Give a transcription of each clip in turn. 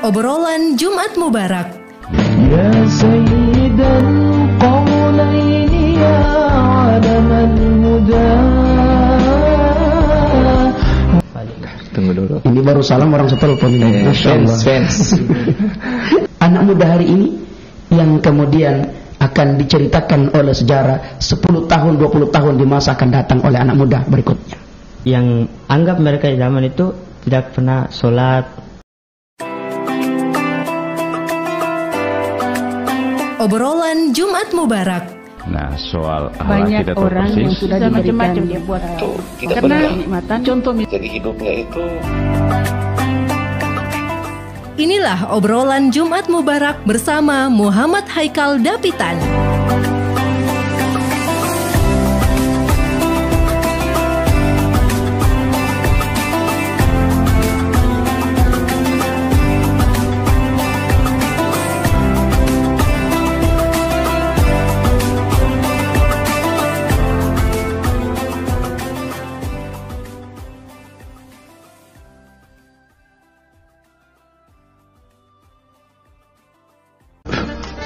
Obrolan Jumat Mubarak. Ya Sayyidal Qawlaini ya Alamal Huda. Tunggu dulu. Ini baru salam orang setelepon ini. Fans. Anak muda hari ini yang kemudian akan diceritakan oleh sejarah 10 tahun, 20 tahun di masa akan datang oleh anak muda berikutnya. Yang anggap mereka di zaman itu tidak pernah sholat. Obrolan Jumat Mubarak. Nah, soal banyak kita orang persis, yang sudah macam-macam dia buat karena kenikmatan contoh jadi hidupnya itu. Inilah obrolan Jumat Mubarak bersama Muhammad Haikal Dapitan.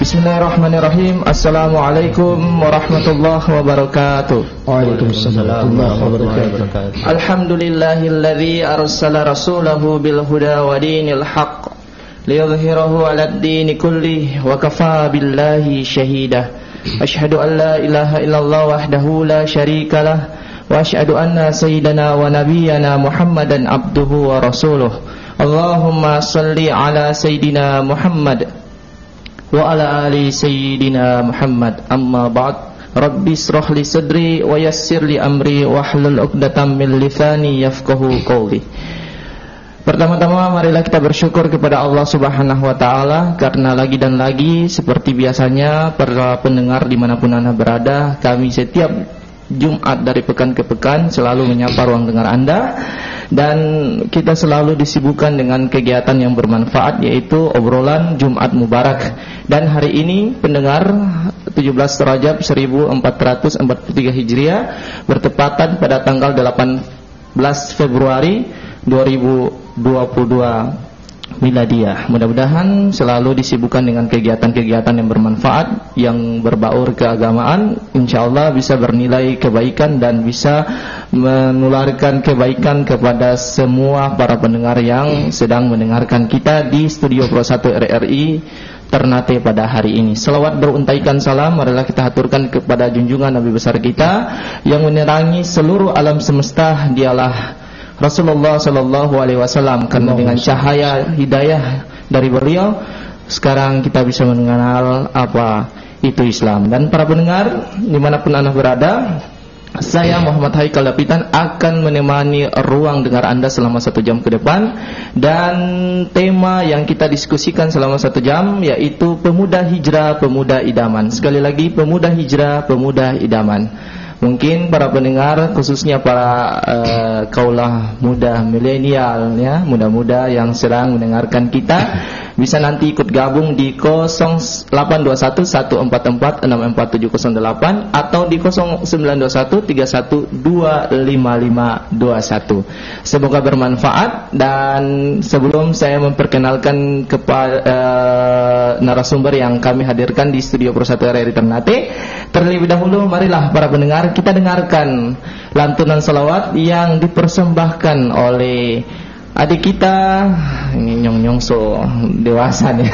Bismillahirrahmanirrahim. Assalamualaikum warahmatullahi wabarakatuh. Waalaikumsalam warahmatullahi wabarakatuh. Alhamdulillahilladzi arsala rasulahu bil huda wa dinil haqq liyudhhirahu 'alad dini kullih wa kafaa billahi shahida. Asyhadu an la ilaha illallah wahdahu la syarikalah wa asyhadu anna sayyidana wa nabiyyana Muhammadan abduhu wa rasuluh. Allahumma shalli ala sayyidina Muhammad wa ala ali sayyidina Muhammad. Amma ba'd. Rabbi israh li sadri wa yassir li amri wahlul 'uqdatam min lisani yafqahu qawli. Pertama-tama marilah kita bersyukur kepada Allah Subhanahu wa taala karena lagi dan lagi seperti biasanya para pendengar dimanapun Anda berada, kami setiap Jumat dari pekan ke pekan selalu menyapa ruang dengar Anda, dan kita selalu disibukkan dengan kegiatan yang bermanfaat, yaitu obrolan Jumat Mubarak. Dan hari ini pendengar 17 Rajab 1443 Hijriah bertepatan pada tanggal 18 Februari 2022 Miladiyah. Mudah-mudahan selalu disibukkan dengan kegiatan-kegiatan yang bermanfaat, yang berbaur keagamaan, insyaallah bisa bernilai kebaikan dan bisa menularkan kebaikan kepada semua para pendengar yang sedang mendengarkan kita di Studio Pro 1 RRI Ternate pada hari ini. Selawat beruntaikan salam marilah kita haturkan kepada junjungan Nabi besar kita yang menerangi seluruh alam semesta, dialah Rasulullah sallallahu alaihi wasallam. Karena dengan cahaya hidayah dari beliau sekarang kita bisa mengenal apa itu Islam. Dan para pendengar dimanapun Anda berada, saya Muhammad Haikal Dapitan akan menemani ruang dengar Anda selama 1 jam ke depan. Dan tema yang kita diskusikan selama 1 jam yaitu pemuda hijrah, pemuda idaman. Sekali lagi, pemuda hijrah, pemuda idaman. Mungkin para pendengar, khususnya para kaulah muda milenial, ya, muda-muda yang sedang mendengarkan kita, bisa nanti ikut gabung di 0821-144-64708 atau di 0921-31255521. Semoga bermanfaat. Dan sebelum saya memperkenalkan kepada narasumber yang kami hadirkan di Studio Pro 1 RRI Ternate, terlebih dahulu marilah para pendengar kita dengarkan lantunan salawat yang dipersembahkan oleh adik kita. Ini nyong-nyong so dewasa nih.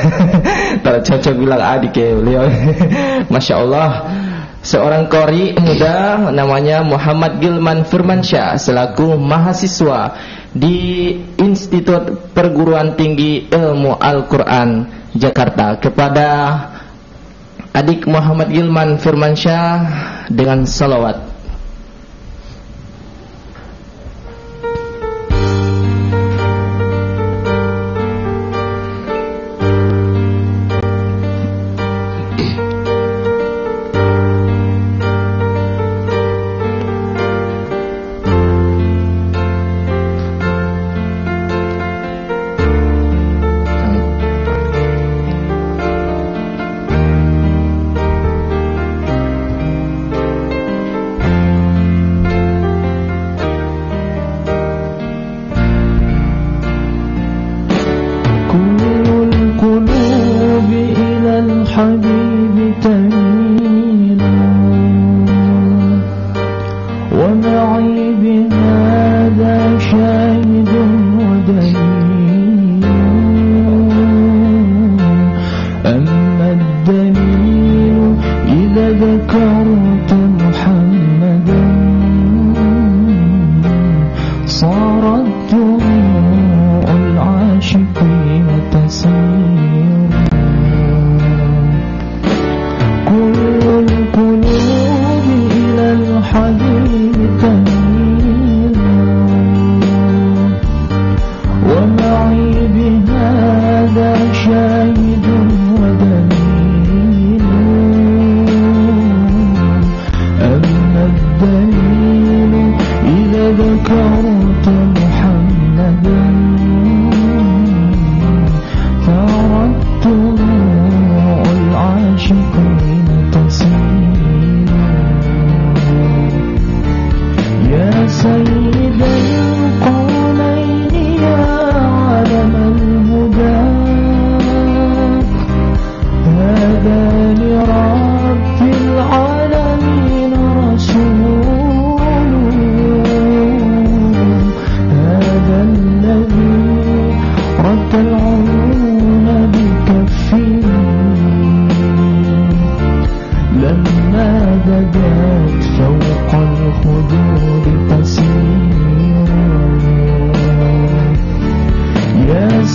Tak cocok bilang adik ya beliau. Masya Allah, seorang qori muda namanya Muhammad Gilman Firmansyah selaku mahasiswa di Institut Perguruan Tinggi Ilmu Al-Quran Jakarta. Kepada adik Muhammad Gilman Firmansyah dengan salawat.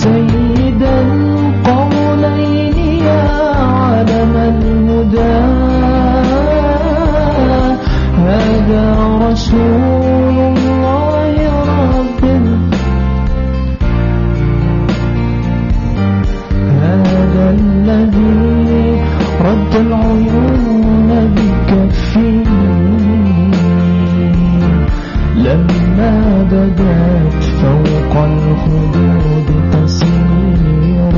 سيد القولين يا علم الهدى هذا رسول الله رب هذا الذي رد العيون بكفه لما بدت فوق الخدود تسيرا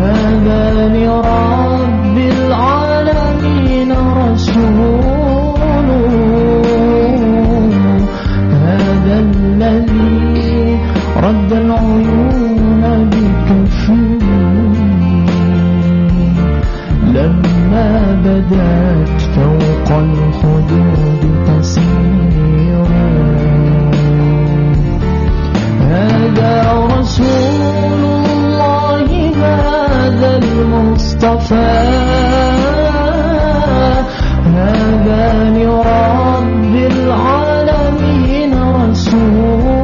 هذا لرب العالمين رسول هذا الذي رد العيون بكفه لما بدت فوق الخدود تسيرا هذا رسول الله هذا المصطفى هذا لرب العالمين رسول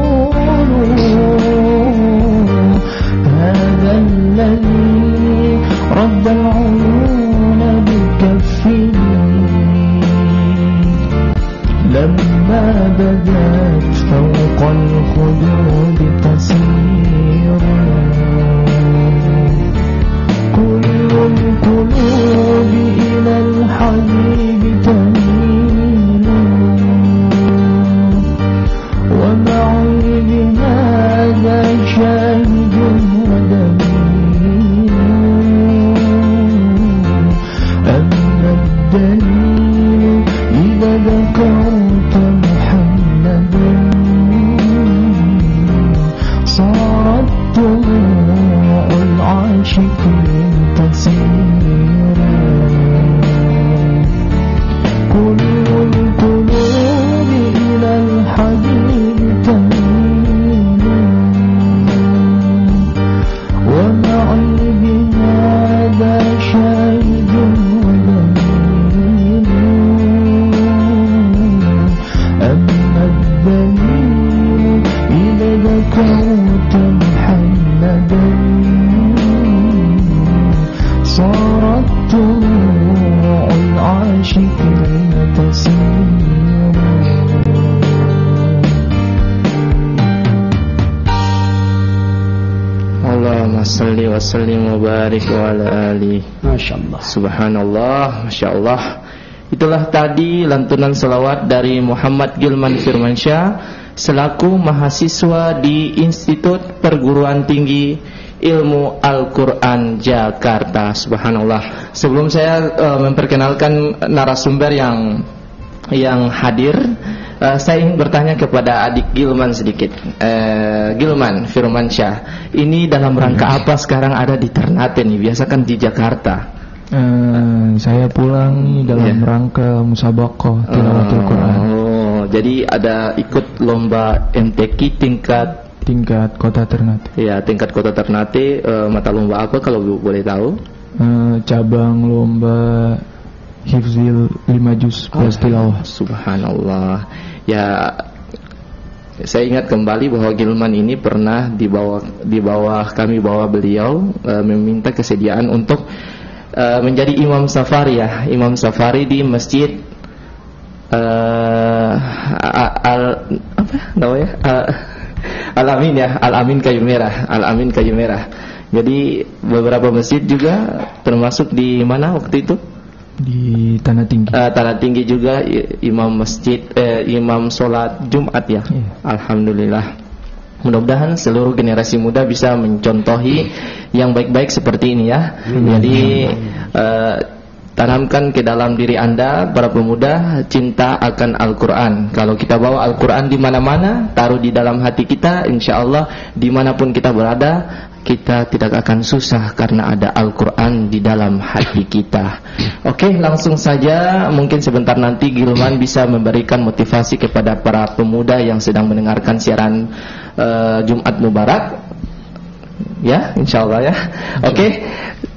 هذا الذي رد العيون بكفه لما بدت فوق الخدود تسيرا كل القلوب إلى الحبيب تميل ومعي بهذا شاهد ودليل أما الدليل إذا ذكرت محمدا صارت دموع العاشقين تسيرا كل القلوب إلى الحبيب تميل ومعي بهذا شاهد ودليل أما الدليل إذا ذكرت محمدا صارت دموع العاشقين تسيرا Allahumma salli wa sallim wa barik wa ala ali. Masya Allah. Subhanallah, Masya Allah. Itulah tadi lantunan salawat dari Muhammad Gilman Firmansyah selaku mahasiswa di Institut Perguruan Tinggi Ilmu Al-Quran Jakarta. Subhanallah. Sebelum saya memperkenalkan narasumber yang hadir, saya ingin bertanya kepada adik Gilman sedikit. Gilman Firmansyah, ini dalam rangka apa sekarang ada di Ternate nih? Biasa kan di Jakarta. Saya pulang dalam rangka musabaqah tilawatul Quran. Oh, jadi ada ikut lomba MTQ tingkat kota Ternate. Ya, tingkat kota Ternate. Mata lomba apa kalau boleh tahu? Cabang lomba hifzil 5 juz plus tilawah. Subhanallah. Ya, saya ingat kembali bahwa Gilman ini pernah di bawah beliau meminta kesediaan untuk menjadi imam safari ya, imam safari di masjid Al-Amin ya, Al-Amin Kayu Merah. Jadi beberapa masjid juga, termasuk di mana waktu itu? Di Tanah Tinggi. Tanah Tinggi juga imam masjid, imam sholat Jumat ya. Alhamdulillah. Mudah-mudahan seluruh generasi muda bisa mencontohi yang baik-baik seperti ini ya. Jadi tanamkan ke dalam diri Anda, para pemuda, cinta akan Al-Quran. Kalau kita bawa Al-Quran di mana-mana, taruh di dalam hati kita, insya Allah dimanapun kita berada, kita tidak akan susah karena ada Al-Quran di dalam hati kita. Oke, langsung saja. Mungkin sebentar nanti Gilman bisa memberikan motivasi kepada para pemuda yang sedang mendengarkan siaran Jumat Mubarak. Ya, insya Allah ya. Oke.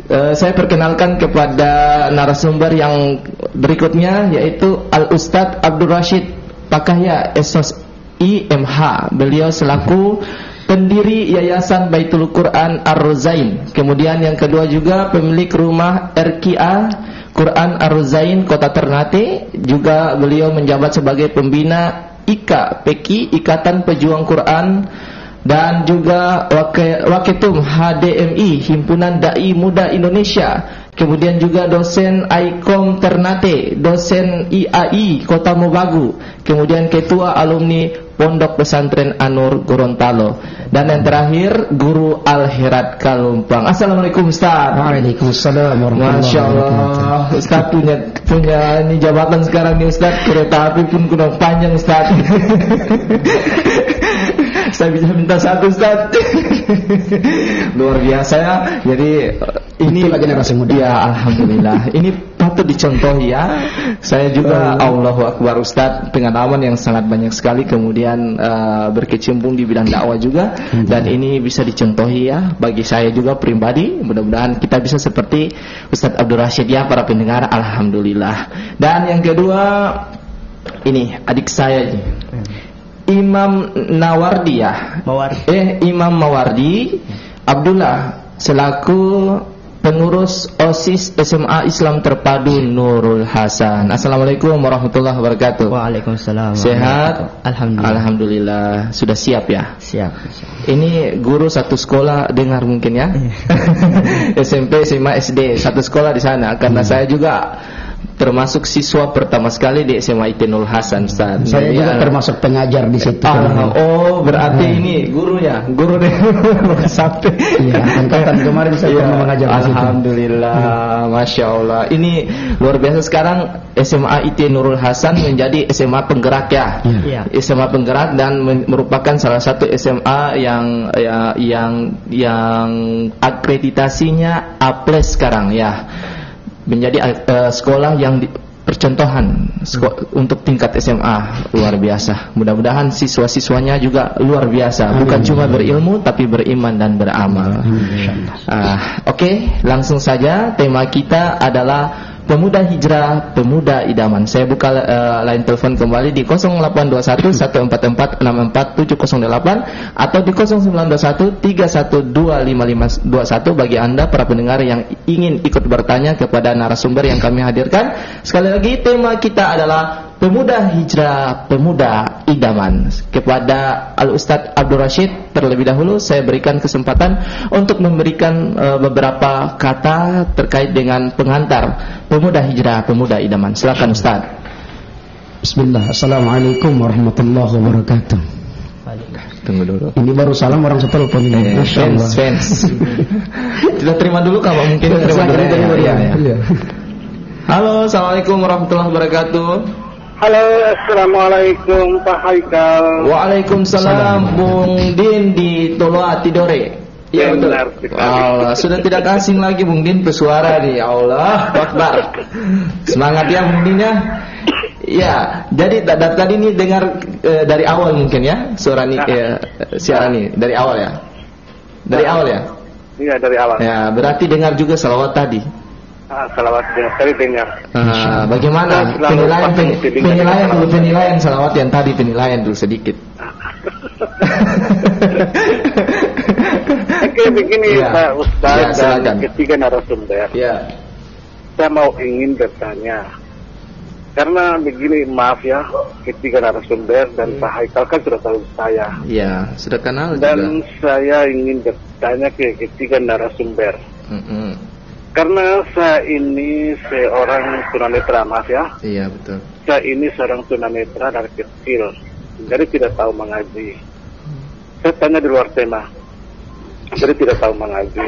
Saya perkenalkan kepada narasumber yang berikutnya, yaitu Al-Ustadz Abdul Rashid Pakahya Esos IMH. Beliau selaku pendiri Yayasan Baitul Quran Ar-Rozain. Kemudian yang kedua juga pemilik rumah RKA Quran Ar-Rozain Kota Ternate. Juga beliau menjabat sebagai pembina IKA PEKI, Ikatan Pejuang Quran, dan juga Waketum HDMI, Himpunan Dai Muda Indonesia. Kemudian juga dosen IKOM Ternate, dosen IAI Kota Mobagu, kemudian ketua alumni Pondok Pesantren Anur Gorontalo, dan yang terakhir guru Al-Herat Kalumpang. Assalamualaikum Ustaz. Waalaikumsalam warahmatullahi Masya Allah, Ustaz punya ini jabatan sekarang nih Ustaz. Kereta api pun kurang panjang Ustaz. Saya bisa minta satu Ustaz. Luar biasa ya. Jadi ini generasi muda. Ya, alhamdulillah. Ini patut dicontohi ya. Saya juga Allahu Akbar Ustaz, pengalaman yang sangat banyak sekali, kemudian berkecimpung di bidang dakwah juga, dan ini bisa dicontohi ya bagi saya juga pribadi. Mudah-mudahan kita bisa seperti Ustaz Abdul Rashid ya, para pendengar. Alhamdulillah. Dan yang kedua, ini adik saya Imam Nawardi ya. Imam Mawardi Abdullah selaku pengurus OSIS SMA Islam Terpadu Nurul Hasan. Assalamualaikum warahmatullahi wabarakatuh. Waalaikumsalam. Sehat? Alhamdulillah. Alhamdulillah. Sudah siap ya? Siap. Ini guru satu sekolah dengar mungkin ya. SMP, SMA, SD satu sekolah di sana. Karena saya juga termasuk siswa pertama sekali di SMA IT Nurul Hasan Ustaz. Saya juga termasuk pengajar di situ. Oh, berarti ini guru ya, guru deh. Sampai. Iya, angkatan kemarin saya pernah mengajar di situ. Alhamdulillah, Masya Allah. Ini luar biasa, sekarang SMA IT Nurul Hasan menjadi SMA penggerak ya. Iya. SMA penggerak dan merupakan salah satu SMA yang akreditasinya A+ sekarang ya. Menjadi sekolah yang percontohan untuk tingkat SMA. Luar biasa. Mudah-mudahan siswa-siswanya juga luar biasa. Bukan cuma berilmu tapi beriman dan beramal. Oke, langsung saja. Tema kita adalah Pemuda Hijrah, Pemuda Idaman. Saya buka line telepon kembali di 0821 144 64708 atau di 0921 3125521 bagi Anda para pendengar yang ingin ikut bertanya kepada narasumber yang kami hadirkan. Sekali lagi, tema kita adalah Pemuda Hijrah, Pemuda Idaman. Kepada Al-Ustadz Abdul Rashid terlebih dahulu saya berikan kesempatan untuk memberikan beberapa kata terkait dengan pengantar Pemuda Hijrah, Pemuda Idaman. Silakan Ustaz. Bismillah. Assalamualaikum warahmatullahi wabarakatuh. Tunggu dulu. Ini baru salam orang setelepon ini. Fans. Kita terima dulu kalau mungkin terima dulu ya. Halo, assalamualaikum warahmatullahi wabarakatuh. Halo, assalamualaikum Pak Haikal. Waalaikumsalam Bung Din di Toloa Tidore. Ya betul. Allah, sudah tidak asing lagi Bung Din bersuara nih. Allah Akbar. Semangat ya Bung Din ya. Ya, jadi tadi ini dengar dari awal mungkin ya suara ini siaran ini dari awal ya. Dari awal ya? Iya, dari awal. Ya, berarti dengar juga salawat tadi. Salawat tadi dengar. Bagaimana penilaian salawat yang tadi, penilaian dulu sedikit. Oke, begini ya. Pak Ustaz ya, dan ketiga narasumber. Ya. Saya ingin bertanya. Karena begini, maaf ya, ketiga narasumber dan Pak Haikal kan sudah tahu saya. Iya, sudah kenal dan juga. Saya ingin bertanya ke ketiga narasumber. Karena saya ini seorang tunanetra, maaf ya. Iya, betul. Saya ini seorang tunanetra dari kecil, jadi tidak tahu mengaji. Saya tanya di luar tema, jadi tidak tahu mengaji.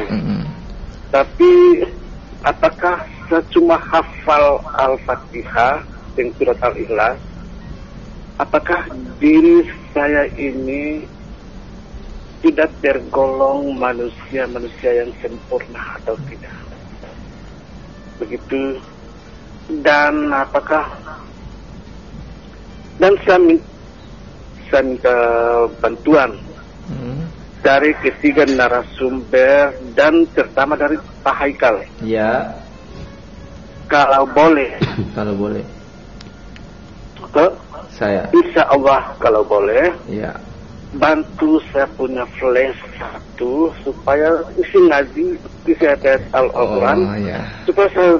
Tapi apakah saya cuma hafal Al-Fatihah dan surat Al-Ikhlas, apakah diri saya ini tidak tergolong manusia-manusia yang sempurna atau tidak? Begitu. Dan apakah saya minta bantuan dari ketiga narasumber dan terutama dari Pak Haikal. Ya. Kalau boleh. Kalau boleh. Saya. Insya Allah kalau boleh. Ya. Bantu saya punya flash satu supaya isi ngaji, isi ayat Al-Quran, supaya saya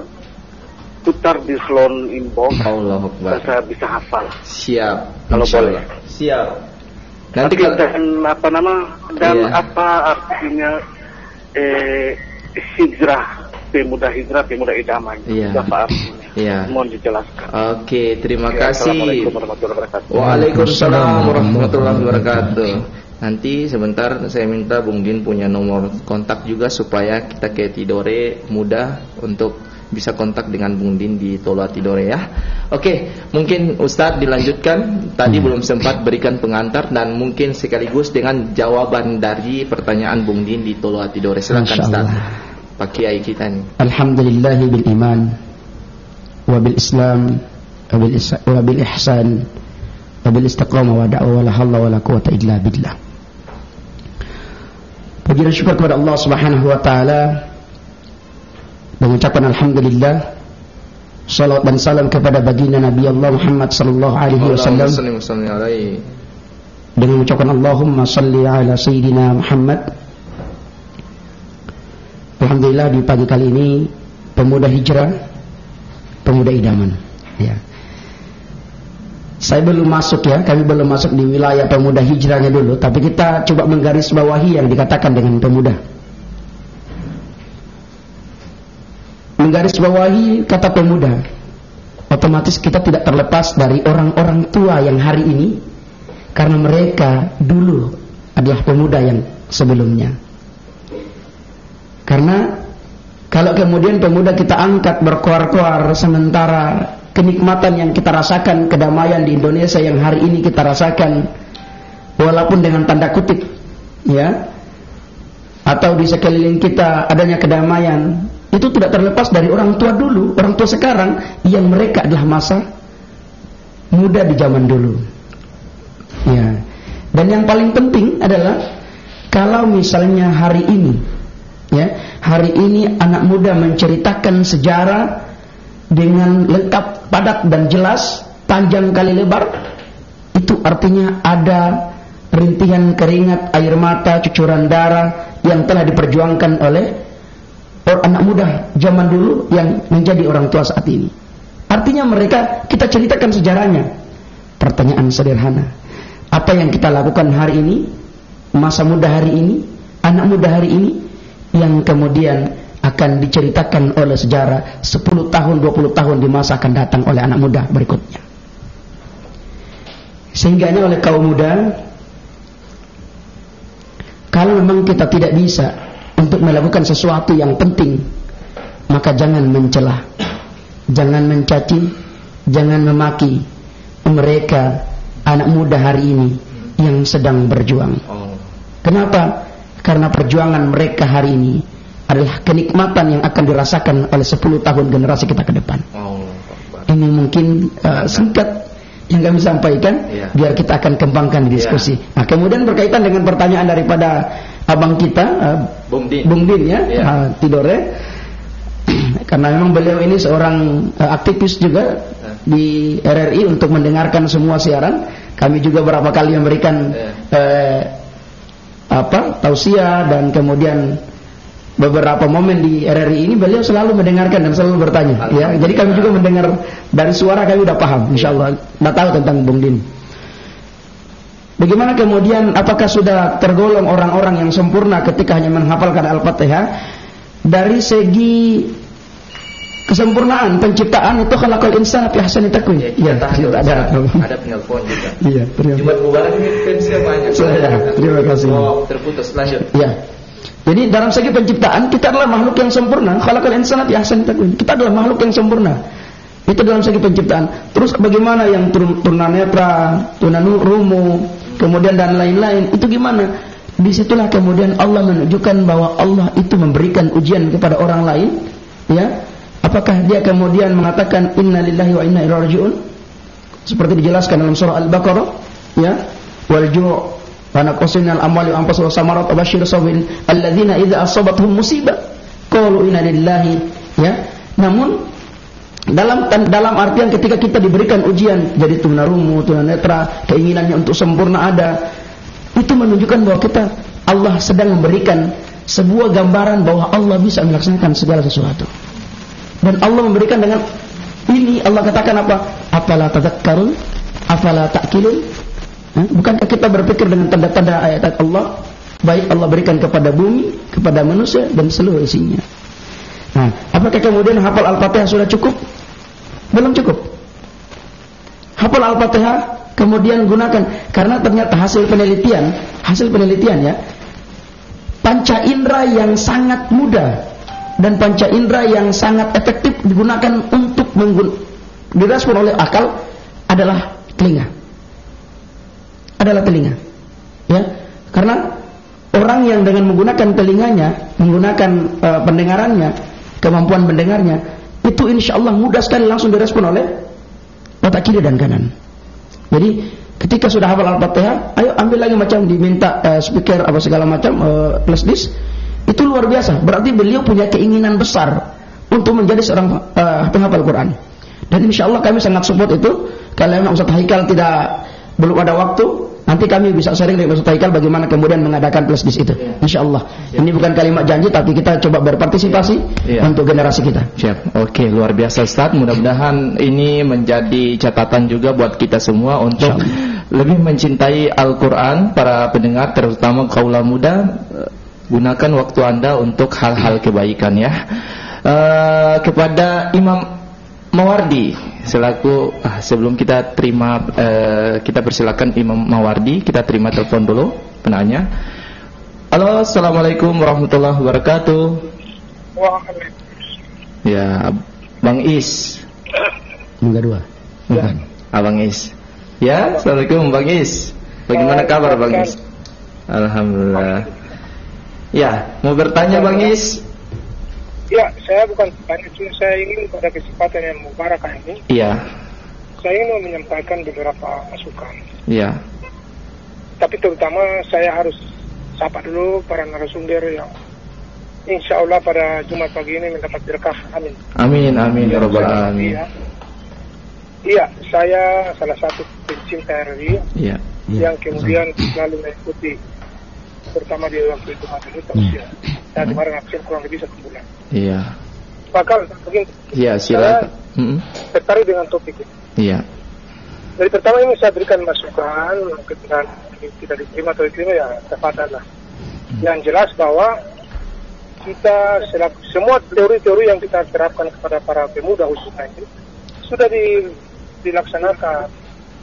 putar di slon inbox. Allahu Akbar. Saya bisa hafal. Siap. Kalau boleh. Siap. Nanti dan apa artinya hijrah, pemuda idaman. Iya. Apa artinya? Iya. Mohon dijelaskan. Oke, terima kasih. Assalamualaikum warahmatullahi wabarakatuh. Waalaikumsalam warahmatullahi wabarakatuh. Nanti sebentar saya minta Bung Din punya nomor kontak juga supaya kita ke Tidore mudah untuk bisa kontak dengan Bung Din di Toloa Tidore ya. Oke, mungkin Ustadz dilanjutkan. Tadi belum sempat berikan pengantar dan mungkin sekaligus dengan jawaban dari pertanyaan Bung Din di Toloa Tidore. Silakan Ustadz. Pak Kiai kita nih. Alhamdulillahi bil iman wa bil islam wa bil ihsan wa bil istiqamah wa da'wa la hawla wa la quwwata illa billah. Puji dan syukur kepada Allah Subhanahu wa taala, mengucapkan alhamdulillah, salawat dan salam kepada baginda Nabi Allah Muhammad sallallahu alaihi wasallam, dengan mengucapkan Allahumma salli ala sayyidina Muhammad. Alhamdulillah di pagi kali ini pemuda hijrah, pemuda idaman ya. Saya belum masuk ya, kami belum masuk di wilayah pemuda hijrahnya dulu, tapi kita coba menggarisbawahi yang dikatakan dengan pemuda. Menggarisbawahi kata pemuda, otomatis kita tidak terlepas dari orang-orang tua yang hari ini, karena mereka dulu adalah pemuda yang sebelumnya. Karena kalau kemudian pemuda kita angkat berkoar-koar, sementara kenikmatan yang kita rasakan, kedamaian di Indonesia yang hari ini kita rasakan, walaupun dengan tanda kutip ya, atau di sekeliling kita adanya kedamaian, itu tidak terlepas dari orang tua dulu, orang tua sekarang, yang mereka adalah masa muda di zaman dulu ya. Dan yang paling penting adalah kalau misalnya hari ini ya, hari ini anak muda menceritakan sejarah dengan lengkap, padat dan jelas, panjang kali lebar, itu artinya ada rintihan keringat, air mata, cucuran darah yang telah diperjuangkan oleh anak muda zaman dulu yang menjadi orang tua saat ini. Artinya mereka, kita ceritakan sejarahnya. Pertanyaan sederhana, apa yang kita lakukan hari ini, masa muda hari ini, anak muda hari ini, yang kemudian akan diceritakan oleh sejarah 10 tahun, 20 tahun di masa akan datang oleh anak muda berikutnya. Sehingga oleh kaum muda, kalau memang kita tidak bisa untuk melakukan sesuatu yang penting, maka jangan mencela, jangan mencaci, jangan memaki mereka anak muda hari ini yang sedang berjuang. Kenapa? Karena perjuangan mereka hari ini adalah kenikmatan yang akan dirasakan oleh 10 tahun generasi kita ke depan. Ini mungkin singkat yang kami sampaikan, biar kita akan kembangkan di diskusi. Nah, kemudian berkaitan dengan pertanyaan daripada abang kita, Bung Din ya, Tidore, karena memang beliau ini seorang aktivis juga di RRI untuk mendengarkan semua siaran. Kami juga berapa kali memberikan tausiah, dan kemudian beberapa momen di RRI ini beliau selalu mendengarkan dan selalu bertanya ya. Jadi kami juga mendengar dari suara, kami udah paham insyaallah, udah tahu tentang Bung Din. Bagaimana kemudian, apakah sudah tergolong orang-orang yang sempurna ketika hanya menghafalkan Al-Fatihah? Dari segi kesempurnaan penciptaan itu khalaqal insana fi ahsani taqwim. Iya, ada penelpon juga. Iya, Jumat Mubarak ini fansnya banyak. Terima kasih. Terputus, lanjut. Iya. Jadi dalam segi penciptaan kita adalah makhluk yang sempurna. Khalaqal insana fi ahsani taqwim. Kita adalah makhluk yang sempurna. Itu dalam segi penciptaan. Terus bagaimana yang tunanetra, tunarungu, kemudian dan lain-lain, itu gimana? Disitulah kemudian Allah menunjukkan bahwa Allah itu memberikan ujian kepada orang lain, ya. Apakah dia kemudian mengatakan innalillahi wa inna ilaihi raji'un? Seperti dijelaskan dalam surah Al-Baqarah, ya. Wal ju' wa naqsin al-amwali wa anfusi wa samarat wa basyir sabirin alladzina idza asabatuhum musibah qalu inna lillahi, ya. Namun dalam artian ketika kita diberikan ujian jadi tunarungu, tunanetra, keinginannya untuk sempurna ada, itu menunjukkan bahwa Allah sedang memberikan sebuah gambaran bahwa Allah bisa melaksanakan segala sesuatu. Dan Allah memberikan dengan ini, Allah katakan apa? Afala tadhakkarun, afala ta'qilun? Bukankah kita berpikir dengan tanda-tanda ayat Allah? Baik Allah berikan kepada bumi, kepada manusia dan seluruh isinya. Nah, apakah kemudian hafal Al-Fatihah sudah cukup? Belum cukup. Hafal Al-Fatihah kemudian gunakan, karena ternyata hasil penelitian ya, panca indera yang sangat mudah dan panca indera yang sangat efektif digunakan untuk direspon oleh akal adalah telinga. Ya, karena orang yang dengan menggunakan telinganya, menggunakan pendengarannya, kemampuan mendengarnya, itu insya Allah mudah sekali langsung direspon oleh otak kiri dan kanan. Jadi ketika sudah hafal Al-Fatihah, ayo ambil lagi macam diminta speaker apa segala macam, flash disk, itu luar biasa. Berarti beliau punya keinginan besar untuk menjadi seorang penghafal Quran. Dan insya Allah kami sangat support itu. Kalau memang Ustaz Haikal belum ada waktu, nanti kami bisa sharing dengan Ustaz Haikal bagaimana kemudian mengadakan flash disk itu. Insya Allah. Ini bukan kalimat janji, tapi kita coba berpartisipasi untuk generasi kita. Siap. Oke, luar biasa Ustaz. Mudah-mudahan ini menjadi catatan juga buat kita semua untuk lebih mencintai Al-Quran. Para pendengar, terutama kaula muda, gunakan waktu Anda untuk hal-hal kebaikan ya. Kepada Imam Mawardi selaku sebelum kita terima kita persilakan Imam Mawardi, kita terima telepon dulu penanya. Halo, assalamualaikum warahmatullahi wabarakatuh. Ya, Bang Is. Enggak. Abang Is. Ya, assalamualaikum Bang Is. Bagaimana kabar Bang Is? Alhamdulillah. Ya, mau bertanya Bang Is? Ya, saya bukan bertanya, cuma saya ingin pada kesempatan yang mubarakah ini. Iya. Saya ingin menyampaikan beberapa masukan. Iya. Tapi terutama saya harus sapa dulu para narasumber yang insya Allah pada Jumat pagi ini mendapat berkah. Amin. Amin ya rabbal alamin. Iya, saya salah satu pencinta RRI yang kemudian selalu mengikuti, terutama di waktu itu terus ya. Saya kemarin absen kurang lebih 1 bulan. Iya. Bakal begini. Iya, silakan. Tertarik dengan topik ini. Iya. Dari pertama ini saya berikan masukan, ketika kita diterima atau diterima ya tepatlah. Yang jelas bahwa kita semua teori-teori yang kita terapkan kepada para pemuda khususnya ini sudah dilaksanakan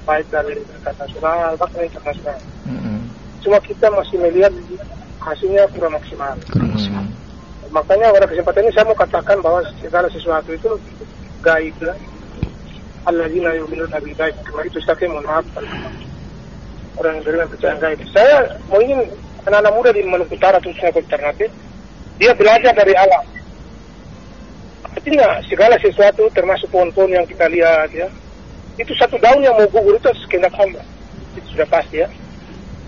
baik dari tingkat nasional bahkan internasional. Cuma kita masih melihat hasilnya kurang maksimal. Makanya pada kesempatan ini saya mau katakan bahwa segala sesuatu itu gaib. Alladzina yu'minuna bil gaib. Itu saya mohon maaf orang yang beriman percaya gaib. Saya mau ingin anak-anak muda di Maluku Utara khususnya alternatif, dia belajar dari alam. Artinya segala sesuatu termasuk pohon-pohon yang kita lihat ya, itu satu daun yang mau gugur itu sekehendak Allah. Itu sudah pasti ya.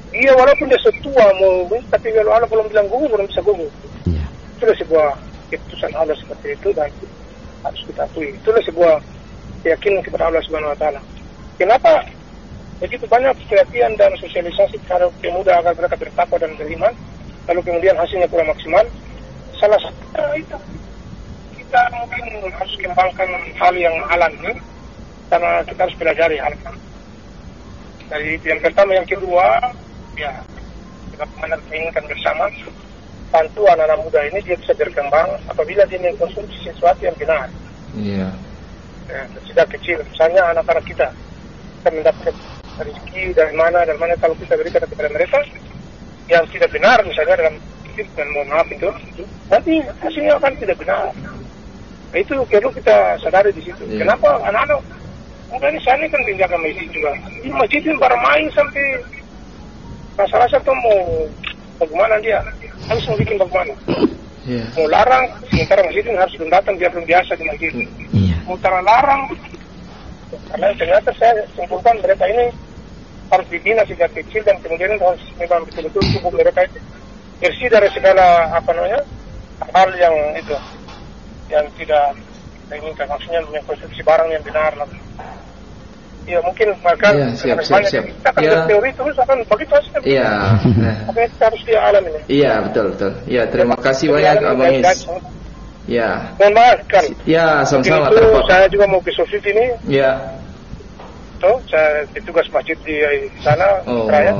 Iya, walaupun dia setua mau, tapi kalau Allah belum bilang gugur, belum bisa gugur. Itulah sebuah keputusan Allah seperti itu dan harus kita akui. Itulah sebuah keyakinan kepada Allah Subhanahu Wa Taala. Kenapa begitu banyak pelatihan dan sosialisasi terhadap pemuda agar mereka bertakwa dan beriman, lalu kemudian hasilnya kurang maksimal? Salah satunya itu kita mungkin harus kembangkan hal yang alami karena kita harus pelajari hal dari yang pertama. Yang kedua, ya kita menginginkan bersama bantu anak-anak muda ini dia bisa berkembang apabila dia mengkonsumsi sesuatu yang benar. Iya. Ya, sejak kecil, misalnya anak-anak kita mendapat rezeki dari mana kalau kita berikan kepada mereka yang tidak benar, misalnya dalam masjid dan mohon maaf itu, nanti hasilnya akan tidak benar. Nah, itu perlu kita sadari di situ. Kenapa anak-anak ini saya ini kan tinggalkan masjid juga. Di masjid ini barang main sampai masalah tuh mau bagaimana dia harus mau bikin bagaimana. Mau larang, sementara masjid ini harus datang biar biasa di masjid. Mau larang, karena ternyata saya simpulkan mereka ini harus dibina sejak kecil dan kemudian harus memang betul-betul tubuh mereka itu bersih dari segala hal yang itu yang tidak inginkan, maksudnya mengkonsumsi barang yang benar lah. Ya mungkin maka siap. Kita akan teori terus akan begitu hasilnya. Iya. Makanya kita harus dia alami ini. Iya betul. Ya terima kasih banyak Abang Is. Ya. Mohon maaf kan. Ya sama-sama. Saya juga mau ke Sofit ini. Ya. Saya tugas masjid di sana, Raya.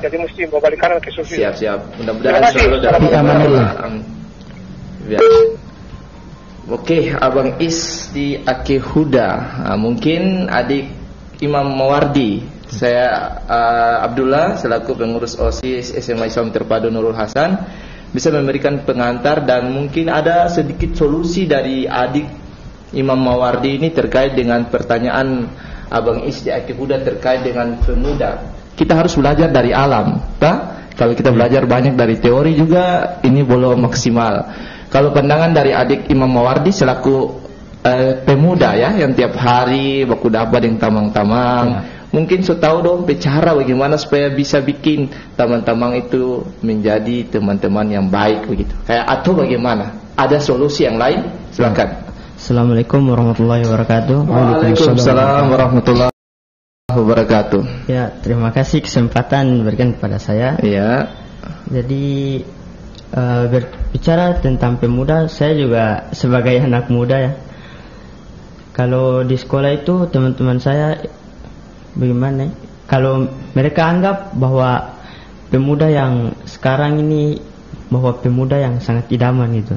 Jadi mesti mau balik kanan ke Sofit. Siap. Mudah-mudahan selalu dalam keadaan. Ya. Oke, Abang Is di Aceh Huda. Mungkin adik Imam Mawardi, saya Abdullah selaku pengurus OSIS SMA Islam Terpadu Nurul Hasan bisa memberikan pengantar dan mungkin ada sedikit solusi dari adik Imam Mawardi ini terkait dengan pertanyaan Abang Is di Aceh Huda terkait dengan pemuda. Kita harus belajar dari alam, tak? Kalau kita belajar banyak dari teori juga ini belum maksimal. Kalau pandangan dari adik Imam Mawardi selaku pemuda ya yang tiap hari baku dapat dengan tamang-tamang, mungkin so tahu dong cara bagaimana supaya bisa bikin tamang-tamang itu menjadi teman-teman yang baik begitu. Kayak atau bagaimana? Ada solusi yang lain? Silakan. Assalamualaikum warahmatullahi wabarakatuh. Waalaikumsalam warahmatullahi wabarakatuh. Ya, terima kasih kesempatan diberikan kepada saya. Ya. Jadi berbicara tentang pemuda, saya juga sebagai anak muda ya. Kalau di sekolah itu teman-teman saya bagaimana? Kalau mereka anggap bahwa pemuda yang sekarang ini bahwa pemuda yang sangat idaman itu.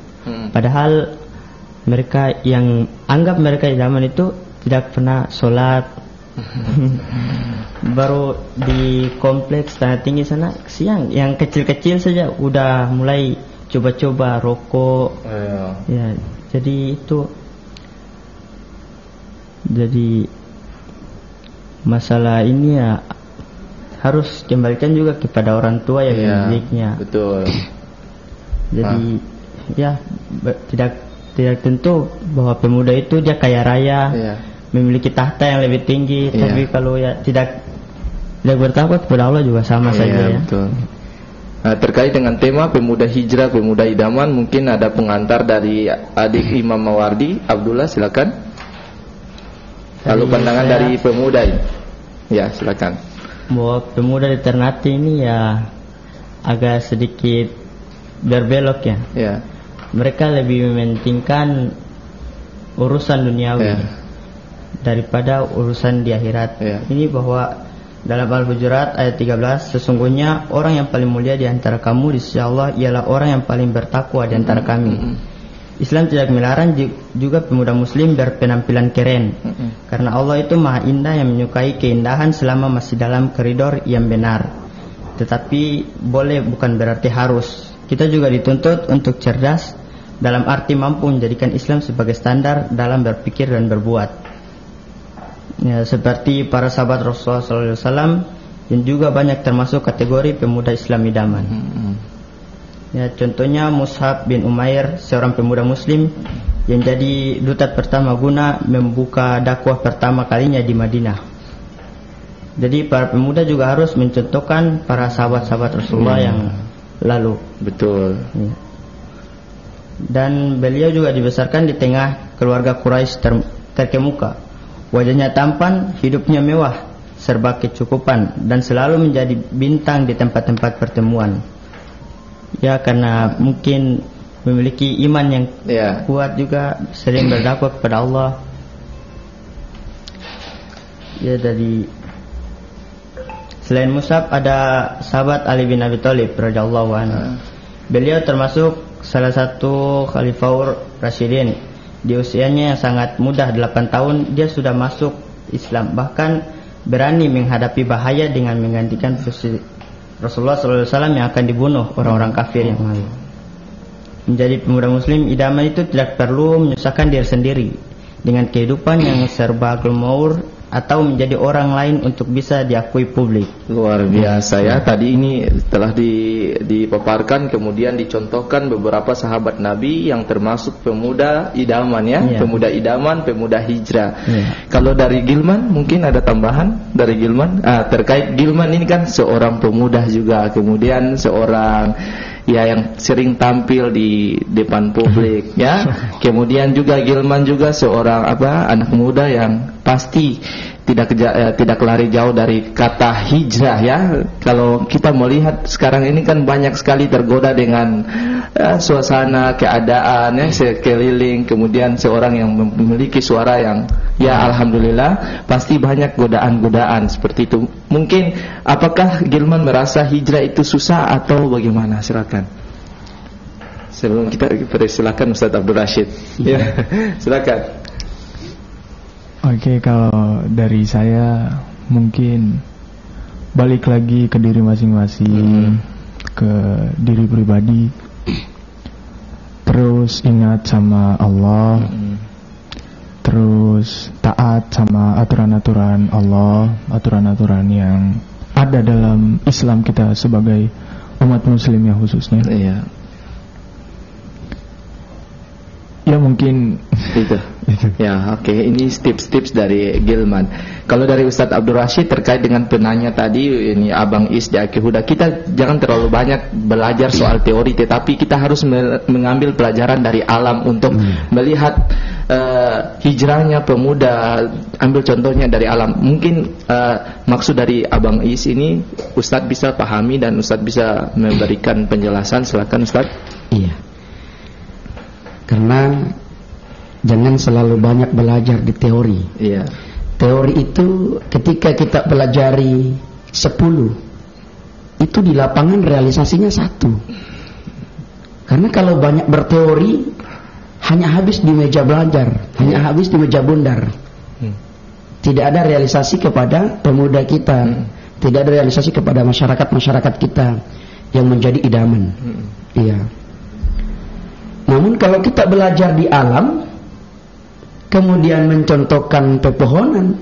Padahal mereka yang anggap mereka idaman itu tidak pernah sholat. Baru di kompleks Tanah Tinggi sana siang yang kecil-kecil saja udah mulai coba-coba rokok. Ya, jadi itu masalah ini ya harus kembalikan juga kepada orang tua yang mendidiknya. Betul. Jadi ya tidak tentu bahwa pemuda itu dia kaya raya, memiliki tahta yang lebih tinggi, tapi kalau ya tidak bertakwa kepada Allah juga sama saja ya. Betul. Nah, terkait dengan tema pemuda hijrah, pemuda idaman, mungkin ada pengantar dari adik Imam Mawardi. Abdullah silakan. Lalu pandangan dari pemuda ini. Ya, silakan. Bahwa pemuda di Ternate ini ya agak sedikit berbelok ya. Ya. Mereka lebih mementingkan urusan duniawi daripada urusan di akhirat. Ini bahwa dalam Al-Hujurat ayat 13, sesungguhnya orang yang paling mulia di antara kamu di sisi Allah ialah orang yang paling bertakwa di antara kami. Islam tidak melarang juga pemuda muslim berpenampilan keren, karena Allah itu maha indah yang menyukai keindahan selama masih dalam koridor yang benar. Tetapi boleh bukan berarti harus. Kita juga dituntut untuk cerdas dalam arti mampu menjadikan Islam sebagai standar dalam berpikir dan berbuat. Ya, seperti para sahabat Rasulullah SAW yang juga banyak termasuk kategori pemuda Islam idaman. Ya, contohnya Mus'ab bin Umair, seorang pemuda muslim yang jadi duta pertama guna membuka dakwah pertama kalinya di Madinah. Jadi para pemuda juga harus mencontohkan para sahabat-sahabat Rasulullah yang lalu. Betul. Ya. Dan beliau juga dibesarkan di tengah keluarga Quraisy terkemuka. Wajahnya tampan, hidupnya mewah, serba kecukupan, dan selalu menjadi bintang di tempat-tempat pertemuan. Ya, karena mungkin memiliki iman yang kuat juga, sering berdakwah kepada Allah. Ya, dari selain Mus'ab ada sahabat Ali bin Abi Thalib radhiyallahu anhu. Beliau termasuk salah satu Khalifah Rasyidin. Di usianya yang sangat muda, 8 tahun, dia sudah masuk Islam. Bahkan berani menghadapi bahaya dengan menggantikan Rasulullah SAW yang akan dibunuh orang-orang kafir yang lalu. Menjadi pemuda muslim idaman itu tidak perlu menyusahkan diri sendiri dengan kehidupan yang serba glamour atau menjadi orang lain untuk bisa diakui publik. Luar biasa ya. Tadi ini telah dipaparkan, kemudian dicontohkan beberapa sahabat Nabi yang termasuk pemuda idaman ya, pemuda idaman, pemuda hijrah. Kalau dari Gilman mungkin ada tambahan dari Gilman terkait Gilman ini kan seorang pemuda juga, kemudian seorang yang sering tampil di depan publik ya. Kemudian juga Gilman juga seorang anak muda yang pasti tidak lari jauh dari kata hijrah ya. Kalau kita melihat sekarang ini kan banyak sekali tergoda dengan suasana keadaan ya sekeliling, kemudian seorang yang memiliki suara yang alhamdulillah pasti banyak godaan-godaan seperti itu. Mungkin apakah Gilman merasa hijrah itu susah atau bagaimana? Silakan. Sebelum kita persilakan Ustaz Abdul Rashid. Ya, silakan. Oke, kalau dari saya mungkin balik lagi ke diri masing-masing, ke diri pribadi. Terus ingat sama Allah, terus taat sama aturan-aturan Allah, aturan-aturan yang ada dalam Islam kita sebagai umat muslim ya khususnya. Iya. Ya mungkin itu. Ya, oke. Ini tips-tips dari Gilman. Kalau dari Ustadz Abdul Rashid terkait dengan penanya tadi, ini Abang Is di Aki Huda, kita jangan terlalu banyak belajar soal teori, tetapi kita harus mengambil pelajaran dari alam untuk melihat hijrahnya pemuda. Ambil contohnya dari alam. Mungkin maksud dari Abang Is ini Ustadz bisa pahami dan Ustadz bisa memberikan penjelasan. Silakan Ustadz. Iya. Karena jangan selalu banyak belajar di teori. Iya. Teori itu ketika kita pelajari 10, itu di lapangan realisasinya 1. Karena kalau banyak berteori hanya habis di meja belajar, hanya habis di meja bundar. Tidak ada realisasi kepada pemuda kita, tidak ada realisasi kepada masyarakat kita yang menjadi idaman. Iya. Namun kalau kita belajar di alam, kemudian mencontohkan pepohonan,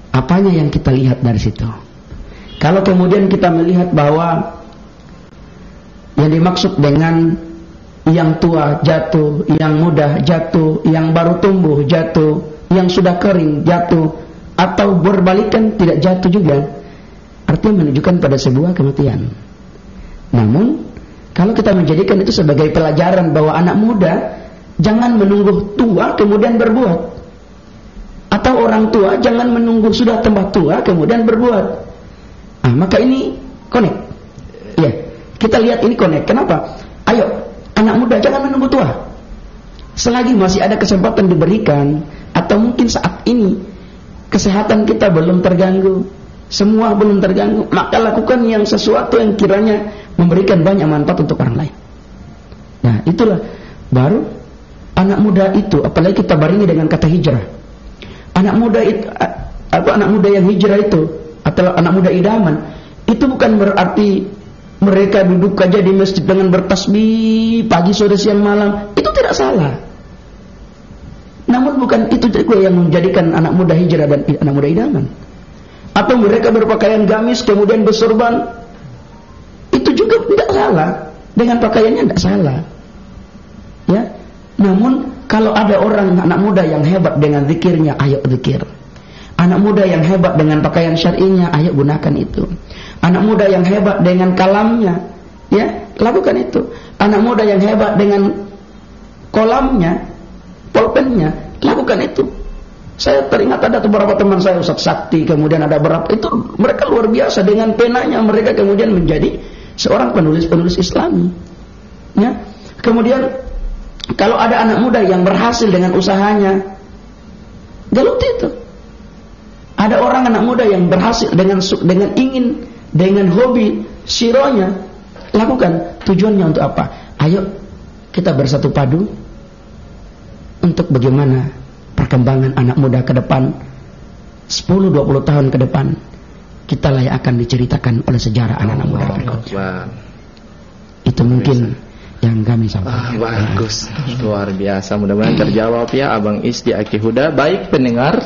apanya yang kita lihat dari situ? Kalau kemudian kita melihat bahwa yang dimaksud dengan yang tua jatuh, yang muda jatuh, yang baru tumbuh jatuh, yang sudah kering jatuh, atau berbalikan tidak jatuh juga, artinya menunjukkan pada sebuah kematian. Namun kalau kita menjadikan itu sebagai pelajaran bahwa anak muda jangan menunggu tua kemudian berbuat, atau orang tua jangan menunggu sudah tambah tua kemudian berbuat, maka ini connect. Ya, kita lihat ini connect. Kenapa? Ayo, anak muda jangan menunggu tua. Selagi masih ada kesempatan diberikan, atau mungkin saat ini kesehatan kita belum terganggu, semua belum terganggu, maka lakukan yang sesuatu yang kiranya memberikan banyak manfaat untuk orang lain. Nah, itulah baru anak muda itu, apalagi kita barengi dengan kata hijrah. Anak muda itu, atau anak muda yang hijrah itu, atau anak muda idaman, itu bukan berarti mereka duduk aja di masjid dengan bertasbih pagi, sore, siang, malam. Itu tidak salah. Namun bukan itu juga yang menjadikan anak muda hijrah dan anak muda idaman. Atau mereka berpakaian gamis kemudian bersorban, itu juga tidak salah. Dengan pakaiannya tidak salah. Ya. Namun kalau ada orang anak muda yang hebat dengan zikirnya, ayo zikir. Anak muda yang hebat dengan pakaian syar'inya, ayo gunakan itu. Anak muda yang hebat dengan kalamnya, ya, lakukan itu. Anak muda yang hebat dengan kolamnya, pulpennya, lakukan itu. Saya teringat ada beberapa teman saya, Ustaz Sakti, kemudian ada beberapa itu, mereka luar biasa dengan penanya, mereka kemudian menjadi seorang penulis Islami. Ya. Kemudian kalau ada anak muda yang berhasil dengan usahanya, geluti itu. Ada orang anak muda yang berhasil dengan ingin, dengan hobi sironya, lakukan. Tujuannya untuk apa? Ayo kita bersatu padu untuk bagaimana perkembangan anak muda ke depan 10-20 tahun ke depan kitalah yang akan diceritakan oleh sejarah anak-anak muda berikutnya. Itu mungkin yang kami sampaikan. Bagus, luar biasa. Mudah-mudahan terjawab ya Abang Is di Aki Huda. Baik pendengar,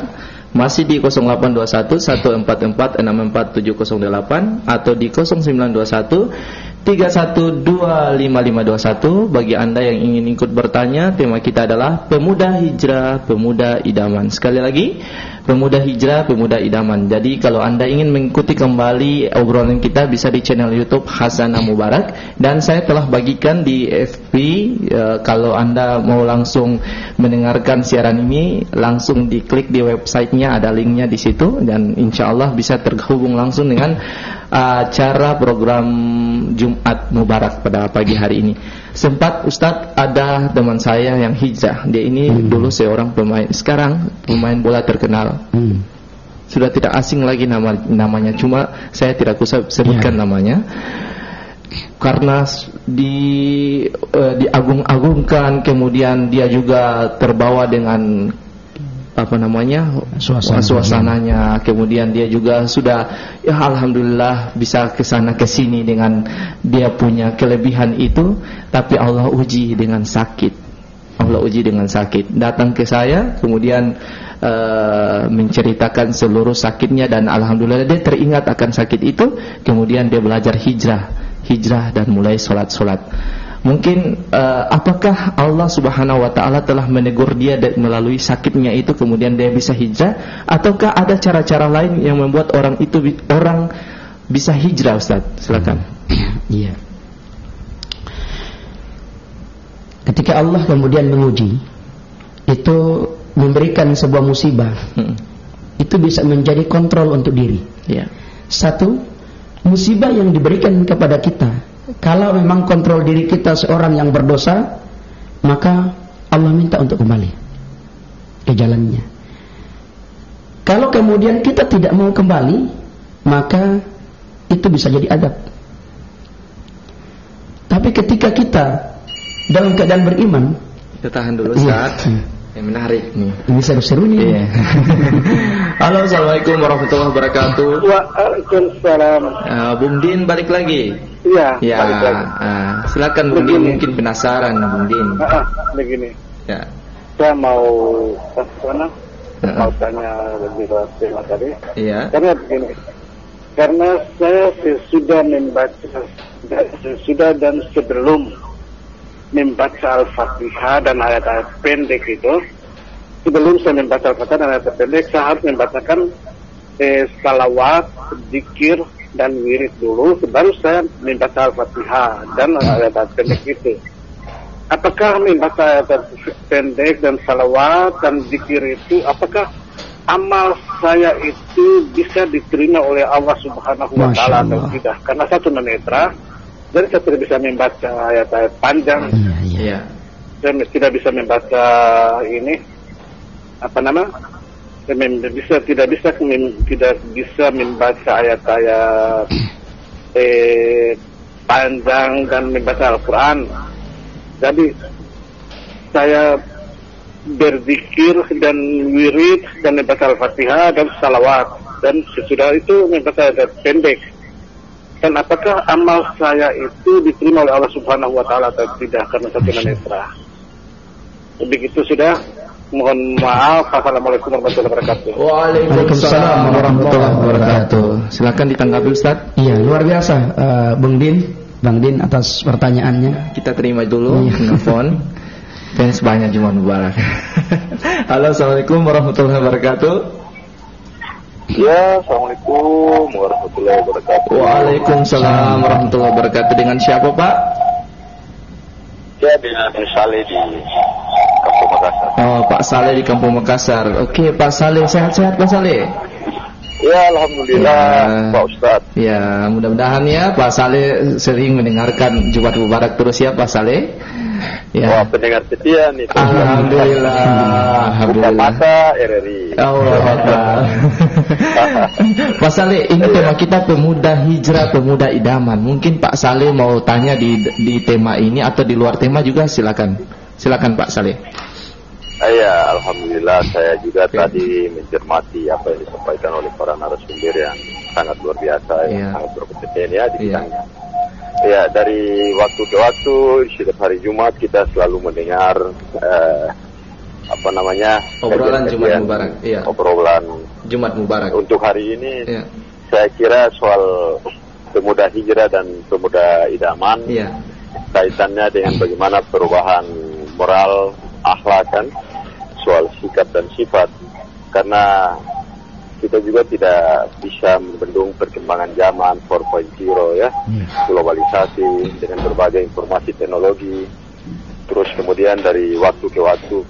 masih di 0821 144 64708 atau di 0921 3125521. Bagi Anda yang ingin ikut bertanya, tema kita adalah pemuda hijrah, pemuda idaman. Sekali lagi, pemuda hijrah, pemuda idaman. Jadi kalau Anda ingin mengikuti kembali obrolan kita, bisa di channel YouTube Hasanah Mubarak, dan saya telah bagikan di FB. Kalau Anda mau langsung mendengarkan siaran ini, langsung diklik di websitenya, ada linknya di situ, dan insya Allah bisa terhubung langsung dengan acara program Jumat Mubarak pada pagi hari ini. Sempat Ustadz, ada teman saya yang hijrah. Dia ini dulu seorang pemain, sekarang pemain bola terkenal. Sudah tidak asing lagi namanya, cuma saya tidak usah sebutkan namanya. Karena diagung-agungkan, kemudian dia juga terbawa dengan suasananya, kemudian dia juga sudah ya alhamdulillah bisa kesana kesini dengan dia punya kelebihan itu, tapi Allah uji dengan sakit. Datang ke saya, kemudian menceritakan seluruh sakitnya, dan alhamdulillah dia teringat akan sakit itu. Kemudian dia belajar hijrah dan mulai sholat. Mungkin apakah Allah Subhanahu wa taala telah menegur dia melalui sakitnya itu, kemudian dia bisa hijrah, ataukah ada cara-cara lain yang membuat orang bisa hijrah, Ustaz? Silakan. Iya. Ketika Allah kemudian menguji, itu memberikan sebuah musibah, itu bisa menjadi kontrol untuk diri. Satu, musibah yang diberikan kepada kita, kalau memang kontrol diri kita seorang yang berdosa, maka Allah minta untuk kembali ke jalannya. Kalau kemudian kita tidak mau kembali, maka itu bisa jadi adab. Tapi ketika kita dalam keadaan beriman, kita tahan dulu saat yang menarik nih. Ini seru-seru nih. Halo, assalamualaikum warahmatullahi wabarakatuh. Waalaikumsalam. Bung Din balik lagi. Iya. Ya. Silakan Bung Din, mungkin penasaran Bung Din. Begini. Ya. Saya mau tanya lebih tema tadi. Iya. Karena begini. Karena saya sudah membaca dan sebelum membaca Al-Fatihah dan ayat-ayat pendek itu, sebelum saya membaca Al-Fatihah dan ayat pendek, saya harus membacakan salawat, zikir, dan wirid dulu, baru saya membaca Al-Fatihah dan ayat-ayat pendek itu. Apakah membaca ayat pendek dan salawat dan zikir itu, apakah amal saya itu bisa diterima oleh Allah Subhanahu wa taala atau tidak? Karena saya tunanetra, jadi saya tidak bisa membaca ayat-ayat panjang. Saya tidak bisa membaca ini tidak bisa membaca ayat-ayat panjang dan membaca Al-Quran. Jadi saya berzikir dan wirid dan membaca Al-Fatihah dan salawat, dan sesudah itu membaca ayat pendek. Dan apakah amal saya itu diterima oleh Allah Subhanahu wa taala atau tidak, karena saya tunanetra? Begitu sudah. Mohon maaf. Assalamualaikum warahmatullahi wabarakatuh. Waalaikumsalam warahmatullahi wabarakatuh. Silakan ditanggapi Ustaz. Iya, luar biasa Bang Din atas pertanyaannya. Kita terima dulu telepon. Fans banyak Jumat Mubarak. Halo, assalamualaikum warahmatullahi wabarakatuh. Ya, assalamualaikum warahmatullahi wabarakatuh. Waalaikumsalam warahmatullahi wabarakatuh. Dengan siapa Pak? Ya, dengan Saleh di Kampung Makassar. Oh, Pak Saleh di Kampung Makassar. Oke, Pak Saleh, sehat-sehat Pak Saleh? Ya, alhamdulillah Pak Ustadz. Ya, mudah-mudahan ya Pak Saleh sering mendengarkan Jumat Mubarak terus ya Pak Saleh. Ya. Wah, pendengar setia nih. Alhamdulillah. Buka mata RRI. Allah. Pak Saleh, ini tema kita pemuda hijrah, pemuda idaman. Mungkin Pak Saleh mau tanya di tema ini atau di luar tema juga, silakan. Silakan Pak Saleh. Ya, alhamdulillah saya juga tadi mencermati apa yang disampaikan oleh para narasumber yang sangat luar biasa, yang sangat berkompeten ya di bidangnya. Ya, dari waktu ke waktu setiap hari Jumat kita selalu mendengar obrolan Jumat Mubarak. Obrolan Jumat Mubarak. Untuk hari ini saya kira soal pemuda hijrah dan pemuda idaman, kaitannya dengan bagaimana perubahan moral, akhlak kan, soal sikap dan sifat. Karena kita juga tidak bisa membendung perkembangan zaman 4.0 ya, globalisasi dengan berbagai informasi teknologi. Terus kemudian dari waktu ke waktu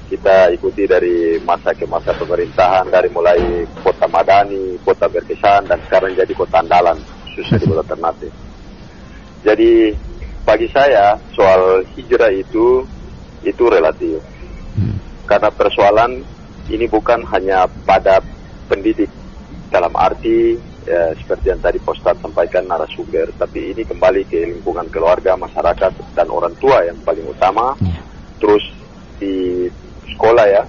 kita ikuti dari masa ke masa pemerintahan, dari mulai kota madani, kota berkesan, dan sekarang jadi kota andalan, khususnya di kota Ternate. Jadi bagi saya soal hijrah itu relatif. Karena persoalan ini bukan hanya pada pendidik dalam arti seperti yang tadi Pak Ustadz sampaikan narasumber, tapi ini kembali ke lingkungan keluarga, masyarakat, dan orang tua yang paling utama. Terus di sekolah ya,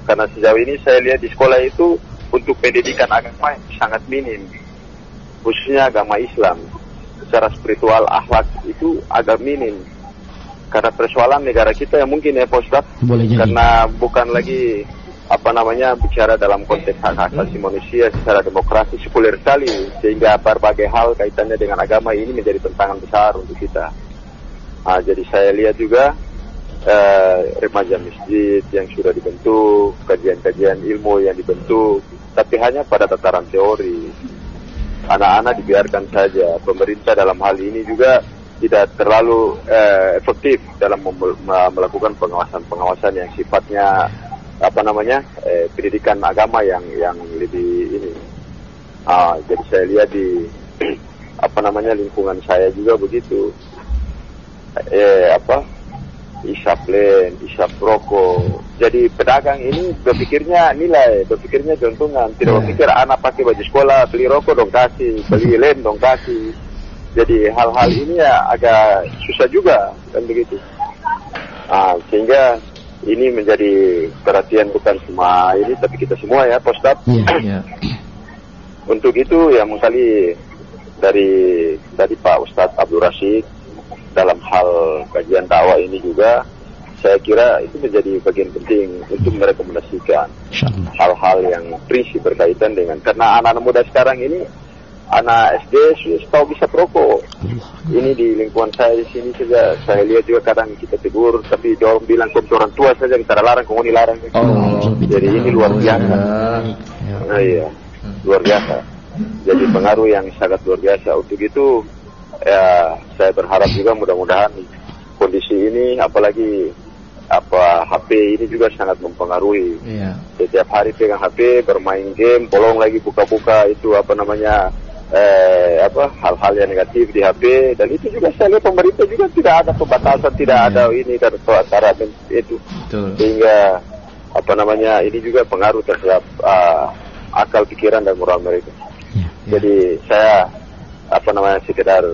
karena sejauh ini saya lihat di sekolah itu untuk pendidikan agama sangat minim, khususnya agama Islam. Secara spiritual, akhlak itu agak minim. Karena persoalan negara kita yang mungkin ya Pak Ustadz, karena bukan lagi bicara dalam konteks hak asasi manusia secara demokrasi, sekuler sekali, sehingga berbagai hal kaitannya dengan agama ini menjadi tantangan besar untuk kita. Jadi saya lihat juga remaja masjid yang sudah dibentuk, kajian-kajian ilmu yang dibentuk, tapi hanya pada tataran teori. Anak-anak dibiarkan saja. Pemerintah dalam hal ini juga tidak terlalu efektif dalam melakukan pengawasan yang sifatnya pendidikan agama yang lebih ini. Jadi saya lihat di lingkungan saya juga begitu. Isap len, isap rokok. Jadi pedagang ini berpikirnya nilai, berpikirnya keuntungan. Tidak berpikir anak pakai baju sekolah, beli rokok dong kasih, beli lem dong kasih. Jadi hal-hal ini ya agak susah juga kan begitu. Sehingga ini menjadi perhatian bukan cuma ini, tapi kita semua ya, Pak Ustadz. Untuk itu ya mungkin dari Pak Ustadz Abdul Rashid dalam hal kajian dakwah ini juga saya kira itu menjadi bagian penting untuk merekomendasikan hal-hal yang prinsip berkaitan dengan, karena anak-anak muda sekarang ini anak SD sudah tahu bisa perokok. Ini di lingkungan saya di sini saja saya lihat juga kadang kita tegur, tapi orang bilang ke orang tua saja kita larang, kamu dilarang. Jadi ini luar biasa. Luar biasa. Jadi pengaruh yang sangat luar biasa. Untuk itu ya saya berharap juga mudah-mudahan kondisi ini, apalagi HP ini juga sangat mempengaruhi. Setiap hari pegang HP, bermain game, bolong lagi buka-buka itu hal-hal yang negatif di HP, dan itu juga saya lihat pemerintah juga tidak ada pembatasan, tidak ada ini dan cara itu. Sehingga ini juga pengaruh terhadap akal pikiran dan moral mereka. Jadi saya sekedar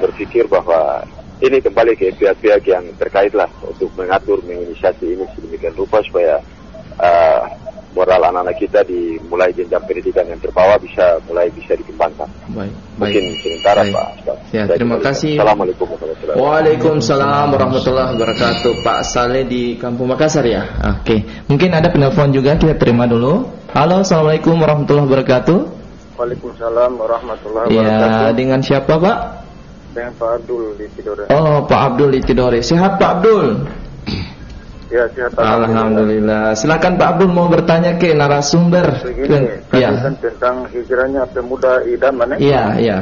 berpikir bahwa ini kembali ke pihak-pihak yang terkait lah untuk mengatur, menginisiasi ini sedemikian rupa supaya moral anak-anak kita di mulai jenjang pendidikan yang terbawah bisa dikembangkan. Mungkin sementara Pak. Terima kasih. Assalamualaikum warahmatullahi wabarakatuh. Waalaikumsalam warahmatullahi wabarakatuh. Pak Saleh di Kampung Makassar ya. Oke. Mungkin ada penelpon juga, kita terima dulu. Halo, assalamualaikum warahmatullahi wabarakatuh. Waalaikumsalam warahmatullahi wabarakatuh. Ya, dengan siapa Pak? Dengan Pak Abdul di Tidore. Oh, Pak Abdul di Tidore. Sehat Pak Abdul? Ya, sehat. Alhamdulillah. Silakan Pak Abdul mau bertanya ke narasumber. Begini, kan tentang hijrahnya pemuda idaman ya. Iya.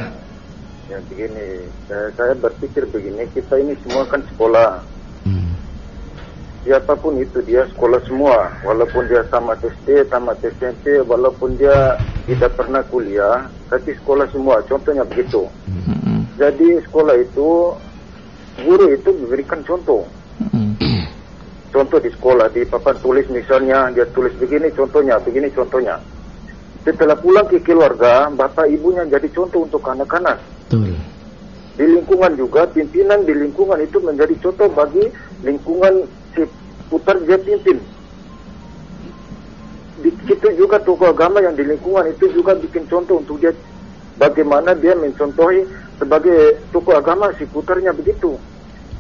Ya begini, saya berpikir begini, kita ini semua kan sekolah. Siapapun itu dia sekolah semua, walaupun dia tamat SD, tamat SMP, walaupun dia tidak pernah kuliah, tapi sekolah semua. Contohnya begitu. Jadi sekolah itu, guru itu memberikan contoh. Contoh di sekolah, di papan tulis misalnya, dia tulis begini contohnya, begini contohnya. Setelah pulang ke keluarga, bapak ibunya jadi contoh untuk anak-anak. Di lingkungan juga, pimpinan di lingkungan itu menjadi contoh bagi lingkungan seputar dia pimpin. di situ juga tokoh agama yang di lingkungan itu juga bikin contoh untuk dia bagaimana dia mencontohi sebagai tokoh agama seputarnya begitu.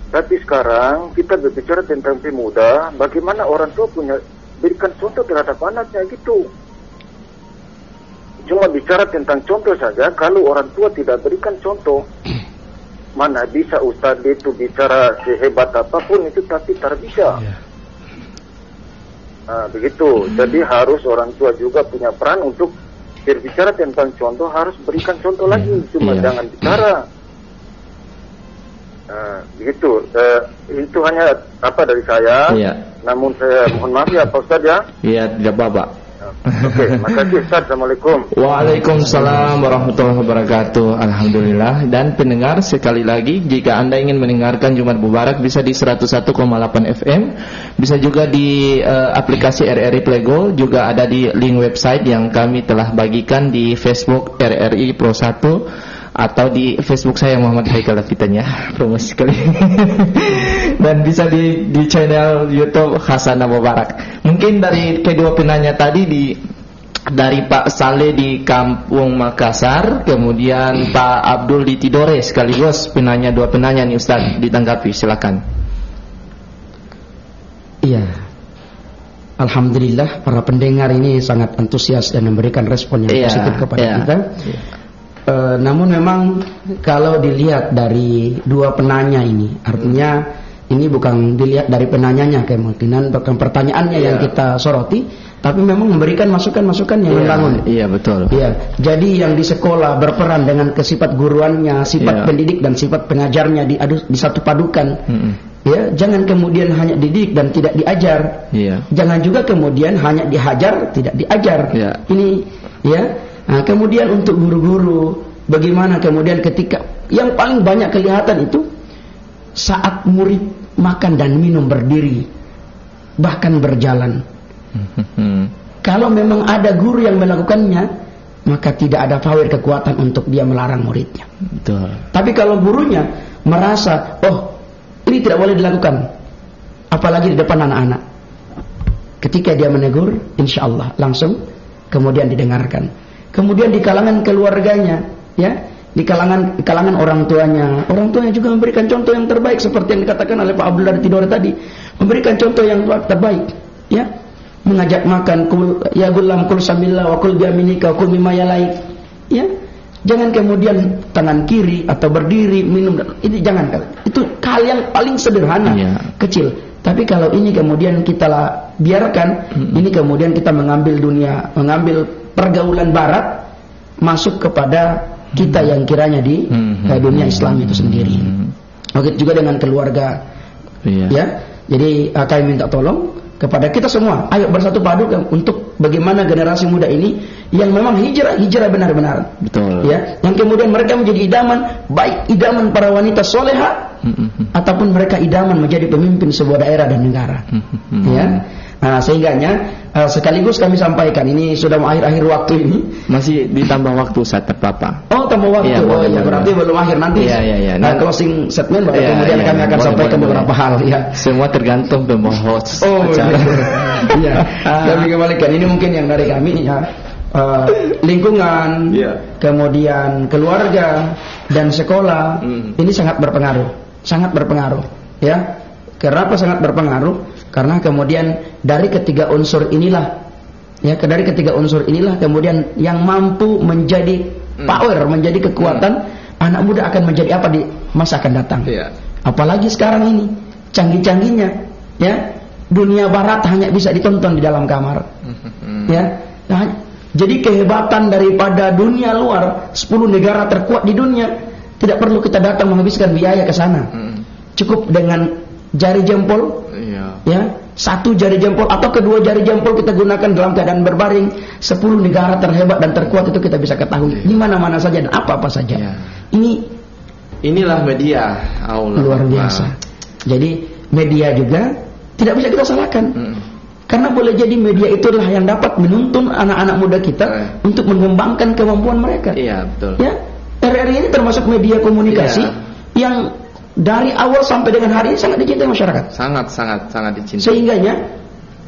Tapi sekarang kita berbicara tentang pemuda, bagaimana orang tua punya berikan contoh terhadap anaknya gitu. Cuma bicara tentang contoh saja, kalau orang tua tidak berikan contoh, mana bisa ustadz itu bicara sehebat apapun itu tapi tak bisa. Nah, begitu. Jadi harus orang tua juga punya peran untuk berbicara tentang contoh, harus berikan contoh lagi, cuma jangan bicara. Nah, begitu. Itu hanya apa dari saya. Namun saya mohon maaf ya Pak Ustaz ya. Iya, tidak apa-apa. Oke, makasih Ustaz. Assalamualaikum. Waalaikumsalam warahmatullahi wabarakatuh. Alhamdulillah. Dan pendengar, sekali lagi, jika Anda ingin mendengarkan Jumat Mubarak bisa di 101,8 FM, bisa juga di aplikasi RRI Playgo, juga ada di link website yang kami telah bagikan di Facebook RRI Pro 1 atau di Facebook saya Muhammad Haikal Dapitan, promosi sekali. Dan bisa di channel YouTube Hasanah Mubarak. Mungkin dari kedua penanya tadi dari Pak Saleh di Kampung Makassar, kemudian Pak Abdul di Tidore, sekaligus dua penanya nih Ustaz, ditanggapi, silakan. Iya. Alhamdulillah para pendengar ini sangat antusias dan memberikan respon yang positif kepada kita. Namun memang kalau dilihat dari dua penanya ini, artinya ini bukan dilihat dari penanyanya kemungkinan, bukan pertanyaannya yang kita soroti, tapi memang memberikan masukan-masukan yang membangun. Iya, betul. Iya. Jadi yang di sekolah berperan dengan sifat guruannya, sifat pendidik dan sifat pengajarnya disatu padukan. Ya, jangan kemudian hanya didik dan tidak diajar. Jangan juga kemudian hanya dihajar tidak diajar. Ini ya. Nah, kemudian untuk guru-guru, bagaimana kemudian ketika yang paling banyak kelihatan itu saat murid makan dan minum berdiri, bahkan berjalan. Kalau memang ada guru yang melakukannya, maka tidak ada power kekuatan untuk dia melarang muridnya. Betul. Tapi kalau gurunya merasa, oh ini tidak boleh dilakukan, apalagi di depan anak-anak, ketika dia menegur, insya Allah langsung kemudian didengarkan. Kemudian di kalangan keluarganya, ya, di kalangan orang tuanya juga memberikan contoh yang terbaik seperti yang dikatakan oleh Pak Abdul dari Tidore tadi, memberikan contoh yang terbaik, ya, mengajak makan, ya gulam kul samillah wa kul biaminika kul mimma yalaik, ya, jangan kemudian tangan kiri atau berdiri minum, ini jangan, itu hal yang paling sederhana, kecil. Tapi kalau ini kemudian kita biarkan, ini kemudian kita mengambil pergaulan barat masuk kepada kita yang kiranya di dunia Islam itu sendiri. Oke, juga dengan keluarga. Ya. Jadi kami minta tolong kepada kita semua, ayo bersatu padu untuk bagaimana generasi muda ini yang memang hijrah benar-benar. Betul. Ya, yang kemudian mereka menjadi idaman, baik idaman para wanita soleha ataupun mereka idaman menjadi pemimpin sebuah daerah dan negara. Ya. Nah, sehingganya sekaligus kami sampaikan, ini sudah akhir-akhir waktu ini. Masih ditambah waktu saat Bapak. Oh, tambah waktu. Ya, berarti belum akhir nanti. Closing statement baru kemudian kami akan sampaikan beberapa hal. Ya. Semua tergantung pembahasan. Oh, iya. Kami kembalikan. Ini mungkin yang dari kami ya. Lingkungan, kemudian keluarga dan sekolah, ini sangat berpengaruh. Ya. Kenapa sangat berpengaruh? Karena kemudian dari ketiga unsur inilah kemudian yang mampu menjadi power, menjadi kekuatan anak muda akan menjadi apa di masa akan datang. Apalagi sekarang ini canggih-canggihnya, ya, dunia barat hanya bisa ditonton di dalam kamar. Ya. Nah, jadi kehebatan daripada dunia luar, 10 negara terkuat di dunia, tidak perlu kita datang menghabiskan biaya ke sana. Cukup dengan jari jempol, ya, satu jari jempol atau kedua jari jempol kita gunakan dalam keadaan berbaring, 10 negara terhebat dan terkuat itu kita bisa ketahui di mana-mana saja dan apa-apa saja. Inilah media, Allah, luar biasa. Jadi media juga tidak bisa kita salahkan, karena boleh jadi media itulah yang dapat menuntun anak-anak muda kita untuk mengembangkan kemampuan mereka. Iya, betul. Ya, RRI ini termasuk media komunikasi yang dari awal sampai dengan hari ini sangat dicintai masyarakat. Sangat dicintai. Sehingganya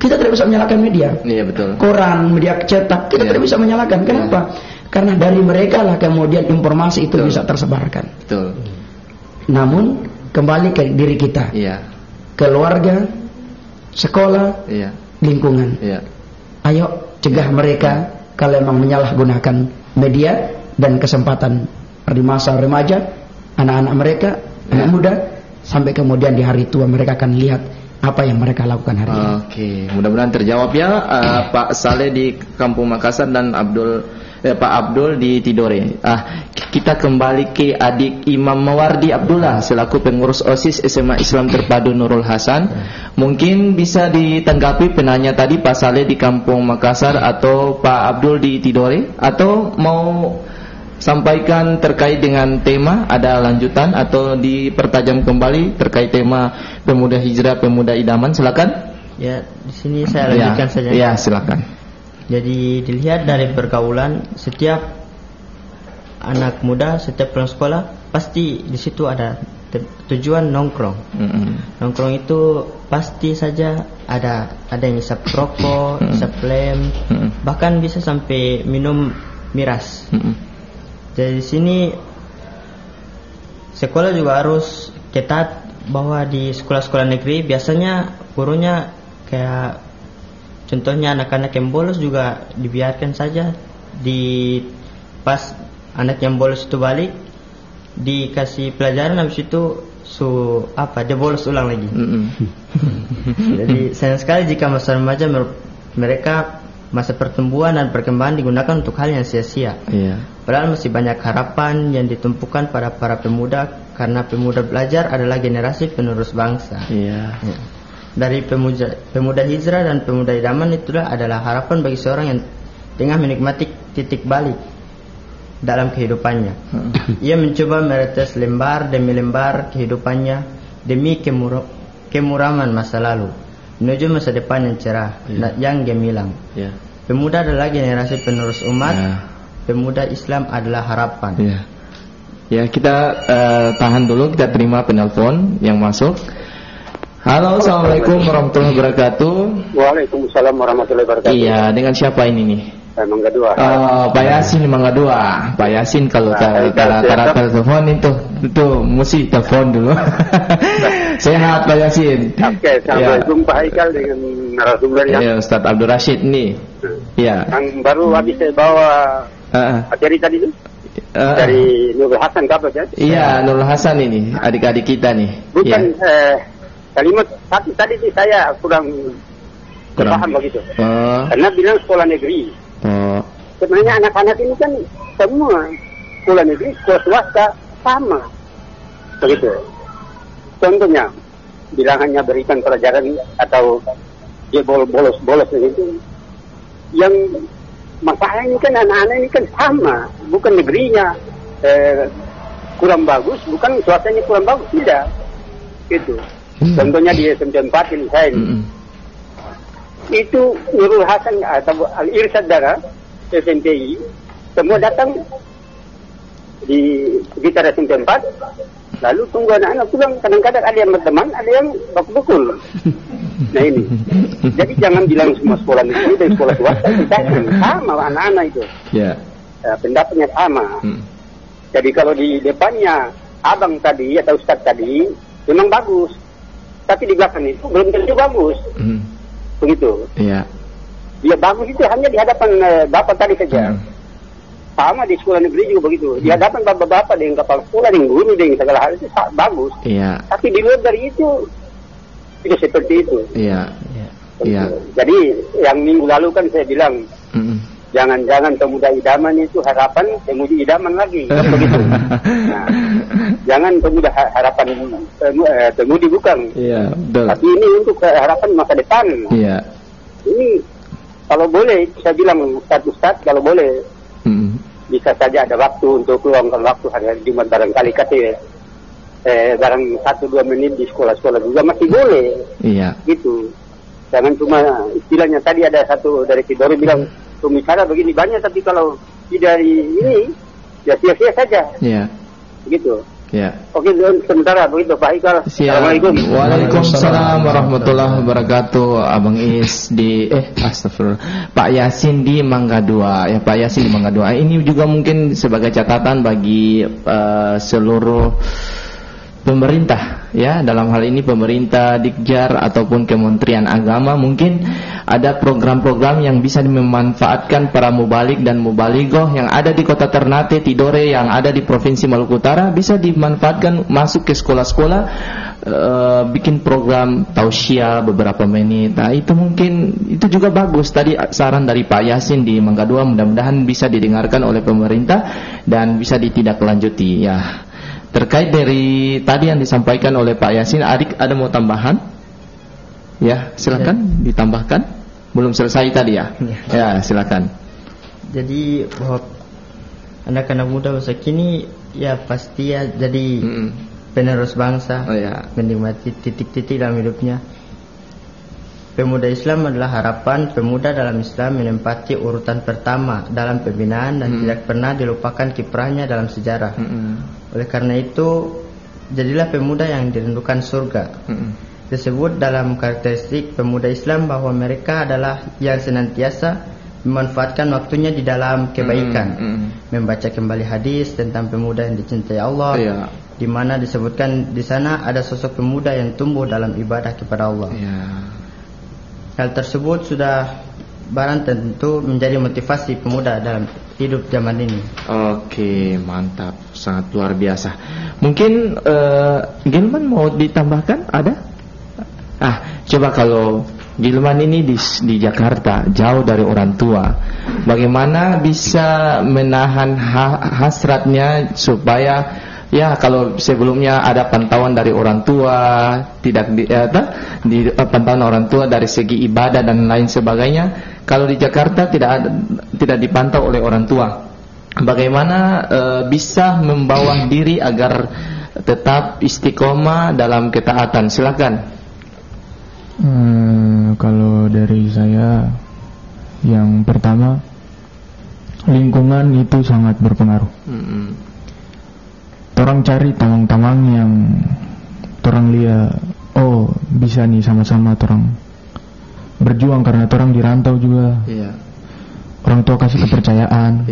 kita tidak bisa menyalahkan media. Iya betul. Koran, media cetak, kita tidak bisa menyalahkan. Kenapa? Karena dari mereka lah kemudian informasi itu bisa tersebarkan. Betul. Namun kembali ke diri kita, keluarga, sekolah, lingkungan. Ayo cegah mereka kalau memang menyalahgunakan media dan kesempatan di masa remaja, anak-anak mereka, anak muda, sampai kemudian di hari tua mereka akan lihat apa yang mereka lakukan hari ini. Oke, mudah-mudahan terjawab ya. Pak Saleh di Kampung Makassar dan Pak Abdul di Tidore. Kita kembali ke adik Imam Mawardi Abdullah selaku pengurus OSIS SMA Islam Terpadu Nurul Hasan. Mungkin bisa ditanggapi penanya tadi Pak Saleh di Kampung Makassar atau Pak Abdul di Tidore, atau mau sampaikan terkait dengan tema, ada lanjutan atau dipertajam kembali terkait tema pemuda hijrah, pemuda idaman, silakan. Ya, di sini saya lanjutkan saja. Ya, silakan. Jadi dilihat dari pergaulan, setiap anak muda, setiap pulang sekolah pasti di situ ada tujuan nongkrong. Nongkrong itu pasti saja ada yang isap rokok, isap lem, bahkan bisa sampai minum miras. Jadi di sini sekolah juga harus ketat, bahwa di sekolah-sekolah negeri biasanya gurunya kayak contohnya anak-anak yang bolos juga dibiarkan saja, di pas anak yang bolos itu balik dikasih pelajaran, habis itu dia bolos ulang lagi. Jadi sayang sekali jika masa remaja mereka masa pertumbuhan dan perkembangan digunakan untuk hal yang sia-sia. Padahal masih banyak harapan yang ditumpukan pada para pemuda, karena pemuda belajar adalah generasi penerus bangsa. Dari pemuda hijrah dan pemuda idaman itulah adalah harapan bagi seorang yang tengah menikmati titik balik dalam kehidupannya. Ia mencoba meretas lembar demi lembar kehidupannya demi kemuraman masa lalu menuju masa depan yang cerah, yang gemilang. Pemuda adalah generasi penerus umat. Pemuda Islam adalah harapan. Ya, kita tahan dulu, kita terima penelpon yang masuk. Halo, assalamualaikum warahmatullahi wabarakatuh. Waalaikumsalam warahmatullahi wabarakatuh. Iya, dengan siapa ini nih? Mangga Dua. Pak Yasin Mangga Dua. Pak Yasin kalau cara telepon itu mesti telepon dulu. Sehat Pak Yasin. Oke, assalamualaikum Pak Haikal dengan narasumber yang. Ya, Ustaz Abdul Rashid nih. Iya. Yang baru habis saya bawa materi tadi itu. Dari Nurul Hasan kapan ya? Iya, Nurul Hasan ini adik-adik kita nih. Bukan kalimat tadi sih saya kurang paham begitu. Karena bilang sekolah negeri. Sebenarnya anak-anak ini kan semua sekolah negeri, sekolah swasta sama, begitu. Contohnya, bilang hanya berikan pelajaran atau dia bolos begitu. Yang masalah ini kan anak-anak ini kan sama, bukan negerinya kurang bagus, bukan swastanya kurang bagus, tidak. Gitu. Contohnya di SMP 4 ini saya ini. Itu Nurul Hasan atau Al-Irsyad Dara SMPI semua datang di sekitar SMP 4, lalu tunggu anak-anak pulang. Kadang-kadang ada yang berteman, ada yang bakul-bakul. Nah ini, jadi jangan bilang semua sekolah negeri dan sekolah swasta kita sama anak-anak itu. Pendapatnya sama. Jadi kalau di depannya abang tadi atau ustaz tadi memang bagus, tapi di belakang itu belum tentu bagus. Begitu. Dia bagus itu hanya di hadapan bapak tadi saja. Sama di sekolah negeri juga begitu. Di hadapan bapak-bapak dengan kepala sekolah, dengan guru, dengan segala hal itu bagus. Tapi di luar dari itu tidak seperti itu. Jadi yang minggu lalu kan saya bilang, jangan-jangan pemuda idaman itu harapan pemuda idaman lagi. Kan begitu. Nah, jangan pemuda harapan pemudi bukan. Tapi ini untuk harapan masa depan. Ini kalau boleh saya bilang Ustaz kalau boleh bisa saja ada waktu untuk luangkan waktu hari Jumat barangkali barang 1-2 menit di sekolah-sekolah juga masih boleh. Gitu. Jangan cuma istilahnya tadi ada satu dari Tidore bilang pembicara begini banyak, tapi kalau tidak ini ya sia-sia saja. Gitu. Ya. Oke, sementara begitu Pak Haikal. Assalamualaikum. Waalaikumsalam warahmatullahi wabarakatuh. Abang Is di astagfirullah. Pak Yasin di Mangga 2. Ya, Pak Yasin di Mangga 2. Ini juga mungkin sebagai catatan bagi seluruh pemerintah, ya, dalam hal ini pemerintah, Dikjar ataupun Kementerian Agama, mungkin ada program-program yang bisa dimanfaatkan para mubalik dan mubalighah yang ada di Kota Ternate, Tidore, yang ada di Provinsi Maluku Utara, bisa dimanfaatkan masuk ke sekolah-sekolah, bikin program tausiah beberapa menit. Nah, itu mungkin itu juga bagus. Tadi saran dari Pak Yasin di Mangga 2, mudah-mudahan bisa didengarkan oleh pemerintah dan bisa ditindaklanjuti, ya. Terkait dari tadi yang disampaikan oleh Pak Yasin, adik ada mau tambahan? Ya, silakan ditambahkan. Belum selesai tadi ya? Ya, silakan. Jadi bahwa anak-anak muda masa kini ya pasti ya jadi penerus bangsa, menikmati titik-titik dalam hidupnya. Pemuda Islam adalah harapan pemuda dalam Islam menempati urutan pertama dalam pembinaan dan tidak pernah dilupakan kiprahnya dalam sejarah. Oleh karena itu, jadilah pemuda yang dirindukan surga. Disebut dalam karakteristik pemuda Islam bahwa mereka adalah yang senantiasa memanfaatkan waktunya di dalam kebaikan, membaca kembali hadis tentang pemuda yang dicintai Allah, di mana disebutkan di sana ada sosok pemuda yang tumbuh dalam ibadah kepada Allah. Hal tersebut sudah barang tentu menjadi motivasi pemuda dalam hidup zaman ini. Oke, mantap, sangat luar biasa. Mungkin Gilman mau ditambahkan? Ada? Coba kalau Gilman ini di Jakarta, jauh dari orang tua, bagaimana bisa menahan hasratnya supaya, ya, kalau sebelumnya ada pantauan dari orang tua, tidak pantauan orang tua dari segi ibadah dan lain sebagainya. Kalau di Jakarta tidak dipantau oleh orang tua, bagaimana bisa membawa diri agar tetap istiqomah dalam ketaatan? Silakan. Kalau dari saya, yang pertama, lingkungan itu sangat berpengaruh. Orang cari tamang-tamang yang orang lihat, oh bisa nih sama-sama orang berjuang karena orang dirantau juga. Orang tua kasih kepercayaan.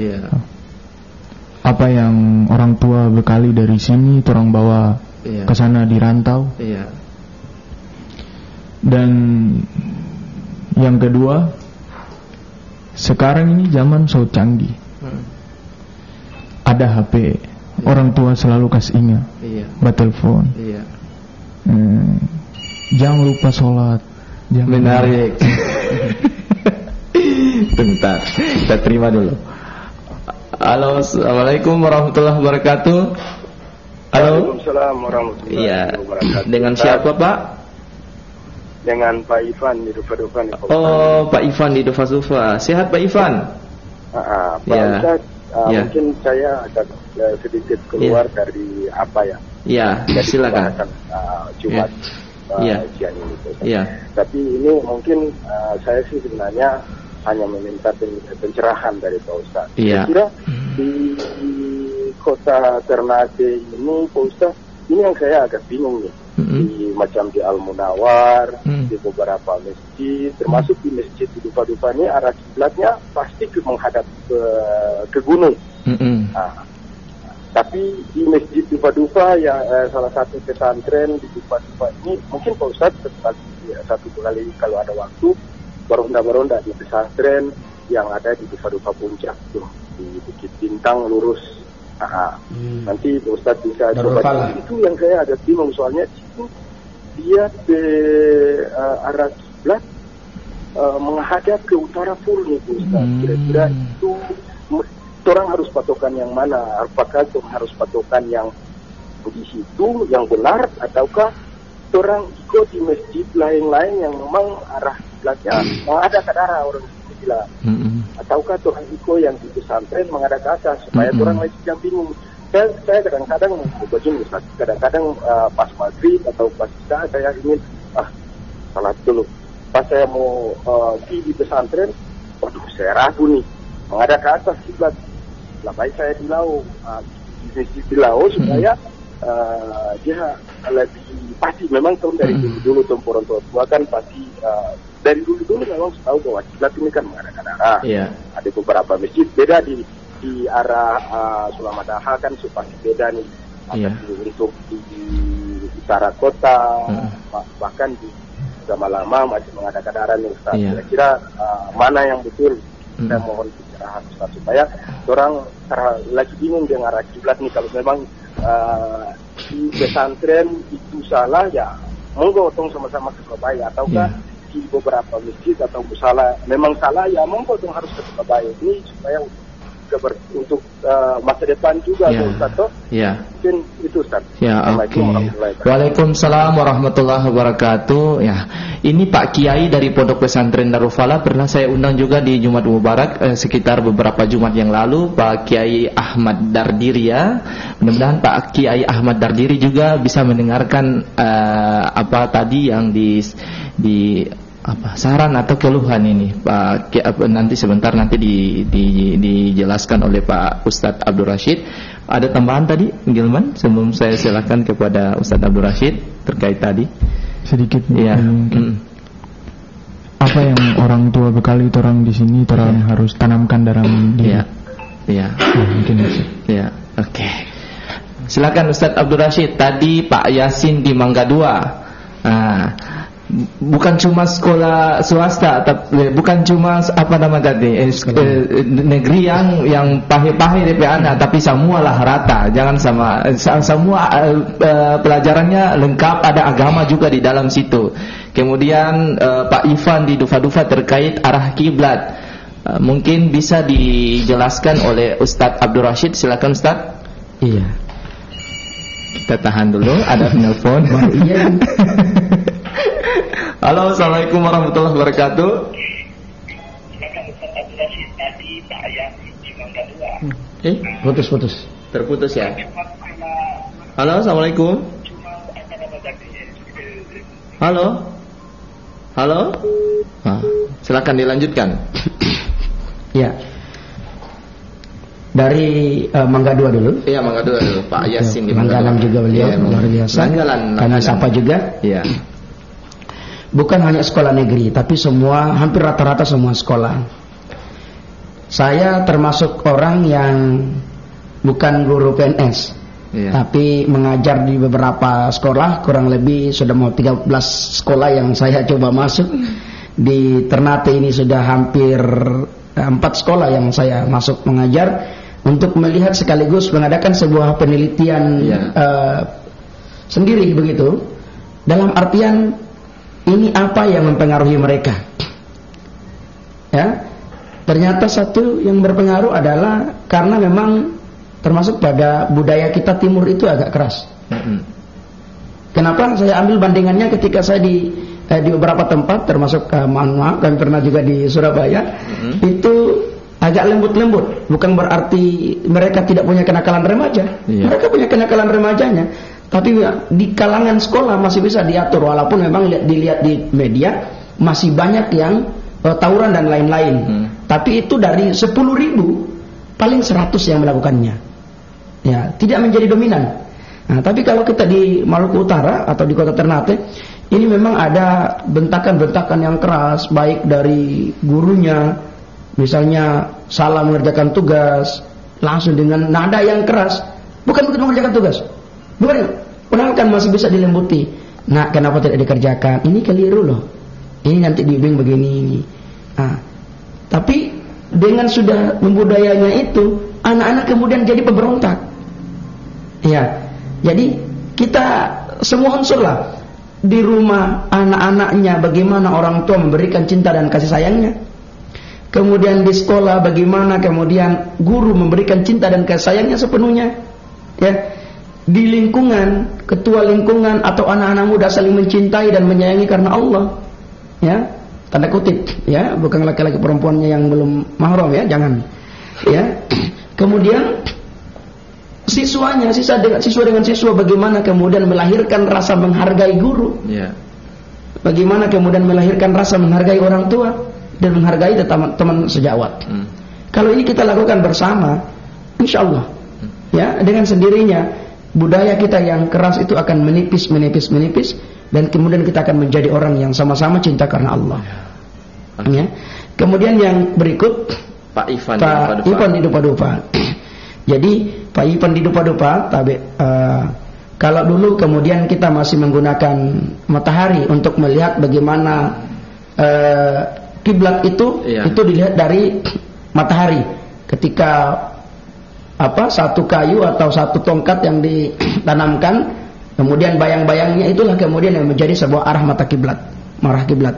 Apa yang orang tua bekali dari sini orang bawa ke sana dirantau. Dan yang kedua, sekarang ini zaman so canggih. Ada HP. Orang tua selalu kasih ingat, telepon. Jangan lupa sholat. Menarik. Bentar, kita terima dulu. Halo, assalamualaikum warahmatullahi wabarakatuh. Halo. Waalaikumsalam warahmatullahi wabarakatuh. Dengan siapa Pak? Dengan Pak Ivan di Dufa-Dufa. Oh, Pak Ivan di Dufa-Dufa. Sehat Pak Ivan? Pak Ustaz, mungkin saya agak sedikit keluar dari apa ya? Silakan. Jumat ujian ini. Tapi ini mungkin saya sih sebenarnya hanya meminta pencerahan dari Pak Ustaz. Kira-kira di Kota Ternate ini, Pak Ustaz, ini yang saya agak bingung nih. Macam di Al-Munawar, di beberapa masjid, termasuk di masjid di Dufa-Dufa ini arah kiblatnya pasti menghadap ke gunung. Tapi di masjid Dufa-Dufa ya salah satu pesantren di Dufa-Dufa ini, mungkin Pak Ustadz satu kali kalau ada waktu beronda-beronda di pesantren yang ada di Dufa-Dufa Puncak tuh, di Bukit Bintang lurus. Nanti Pak Ustadz bisa coba. Itu yang saya agak bingung, soalnya itu dia ke arah kiblat menghadap ke utara full nih Pak Ustadz. Kira-kira itu orang harus patokan yang mana? Apakah orang harus patokan yang di situ yang benar, ataukah orang ikut di masjid lain-lain yang memang arah kiblatnya menghadap ke arah orang gila, ataukah orang ikut yang di pesantren menghadap ke atas supaya orang lain yang bingung. Saya kadang-kadang begini, kadang-kadang pas maghrib atau pas isya saya ingin salat dulu. Pas saya mau di pesantren, waduh saya ragu nih menghadap ke atas kiblat. Lah baik saya di Lau, di Lau supaya dia lebih pasti memang dari dulu orang tua kan pasti dari dulu memang tahu bahwa kiblat ini kan mengarahkan arah. Ada beberapa masjid beda di arah Sulamadaha kan pasti beda nih. Untuk di utara kota bahkan di lama masih mengadakan arah nih Ustaz. Kira-kira mana yang betul? Saya mohon pencerahan Ustaz supaya orang lagi bingung dengan arah kiblat nih. Kalau memang di pesantren itu salah ya monggo tong sama-sama ke Surabaya ataukah di beberapa masjid atau musala memang salah ya monggo tong harus ke Surabaya ini supaya untuk masa depan juga Ustaz toh. Mungkin itu Ustaz. Waalaikumsalam warahmatullahi wabarakatuh. Ini Pak Kiai dari Pondok Pesantren Darul Falah pernah saya undang juga di Jumat Mubarak sekitar beberapa Jumat yang lalu, Pak Kiai Ahmad Dardiri ya. Mudah-mudahan Pak Kiai Ahmad Dardiri juga bisa mendengarkan apa tadi yang di saran atau keluhan ini Pak. Nanti sebentar dijelaskan oleh Pak Ustadz Abdul Rashid. Ada tambahan tadi Gilman sebelum saya silakan kepada Ustadz Abdul Rashid terkait tadi sedikit apa yang orang tua bekali orang di sini orang harus tanamkan dalam diri. Mungkin Oke. Silakan Ustadz Abdul Rashid. Tadi Pak Yasin di Mangga 2. Bukan cuma sekolah swasta, bukan cuma negeri yang pahit-pahit DP anak, tapi semualah rata. Jangan semua pelajarannya lengkap, ada agama juga di dalam situ. Kemudian Pak Ivan di Dufa-Dufa terkait arah kiblat, mungkin bisa dijelaskan oleh Ustadz Abdul Rashid. Silakan Ustadz. Iya. Kita tahan dulu, ada penelpon. Halo, assalamualaikum warahmatullahi wabarakatuh. Putus. Terputus ya. Halo, assalamualaikum. Halo. Silakan dilanjutkan. Ya. Dari Mangga 2 dulu. Iya, Mangga 2 dulu. Pak Yasin di Mangga 6 juga beliau, luar biasa. Kami sapa juga. Iya. Bukan hanya sekolah negeri, tapi hampir rata-rata semua sekolah. Saya termasuk orang yang bukan guru PNS, tapi mengajar di beberapa sekolah. Kurang lebih sudah mau 13 sekolah yang saya coba masuk. Di Ternate ini sudah hampir 4 sekolah yang saya masuk mengajar, untuk melihat sekaligus mengadakan sebuah penelitian sendiri begitu. Dalam artian ini apa yang mempengaruhi mereka? Ternyata satu yang berpengaruh adalah karena memang termasuk pada budaya kita timur itu agak keras. Kenapa saya ambil bandingannya ketika saya di beberapa tempat, termasuk kami pernah juga di Surabaya, itu agak lembut-lembut. Bukan berarti mereka tidak punya kenakalan remaja. Mereka punya kenakalan remajanya. Tapi di kalangan sekolah masih bisa diatur, walaupun memang dilihat di media masih banyak yang tawuran dan lain-lain. Tapi itu dari 10.000 paling 100 yang melakukannya. Tidak menjadi dominan. Nah, tapi kalau kita di Maluku Utara atau di Kota Ternate, ini memang ada bentakan-bentakan yang keras, baik dari gurunya, misalnya salah mengerjakan tugas, langsung dengan nada yang keras. Bukan mengerjakan tugas. Bukan, padahal kan masih bisa dilembuti. Nah, kenapa tidak dikerjakan? Ini keliru loh. Ini nanti dibimbing begini. Tapi dengan sudah membudayanya itu, anak-anak kemudian jadi pemberontak. Jadi kita semua unsur lah. Di rumah anak-anaknya bagaimana orang tua memberikan cinta dan kasih sayangnya. Kemudian di sekolah bagaimana kemudian guru memberikan cinta dan kasih sayangnya sepenuhnya. Di lingkungan, ketua lingkungan atau anak-anak muda saling mencintai dan menyayangi karena Allah. Tanda kutip, bukan laki-laki perempuannya yang belum mahram, jangan. Kemudian siswa dengan siswa bagaimana kemudian melahirkan rasa menghargai guru. Bagaimana kemudian melahirkan rasa menghargai orang tua dan menghargai teman sejawat. Kalau ini kita lakukan bersama, insya Allah, dengan sendirinya budaya kita yang keras itu akan menipis dan kemudian kita akan menjadi orang yang sama-sama cinta karena Allah. Ya. Kemudian yang berikut Pak Ivan di Dupa-Dupa. Jadi Pak Ivan di Dupa-Dupa, kalau dulu kemudian kita masih menggunakan matahari untuk melihat bagaimana kiblat itu dilihat dari matahari. Ketika satu kayu atau satu tongkat yang ditanamkan, kemudian bayang-bayangnya itulah kemudian yang menjadi sebuah arah mata kiblat, marah kiblat.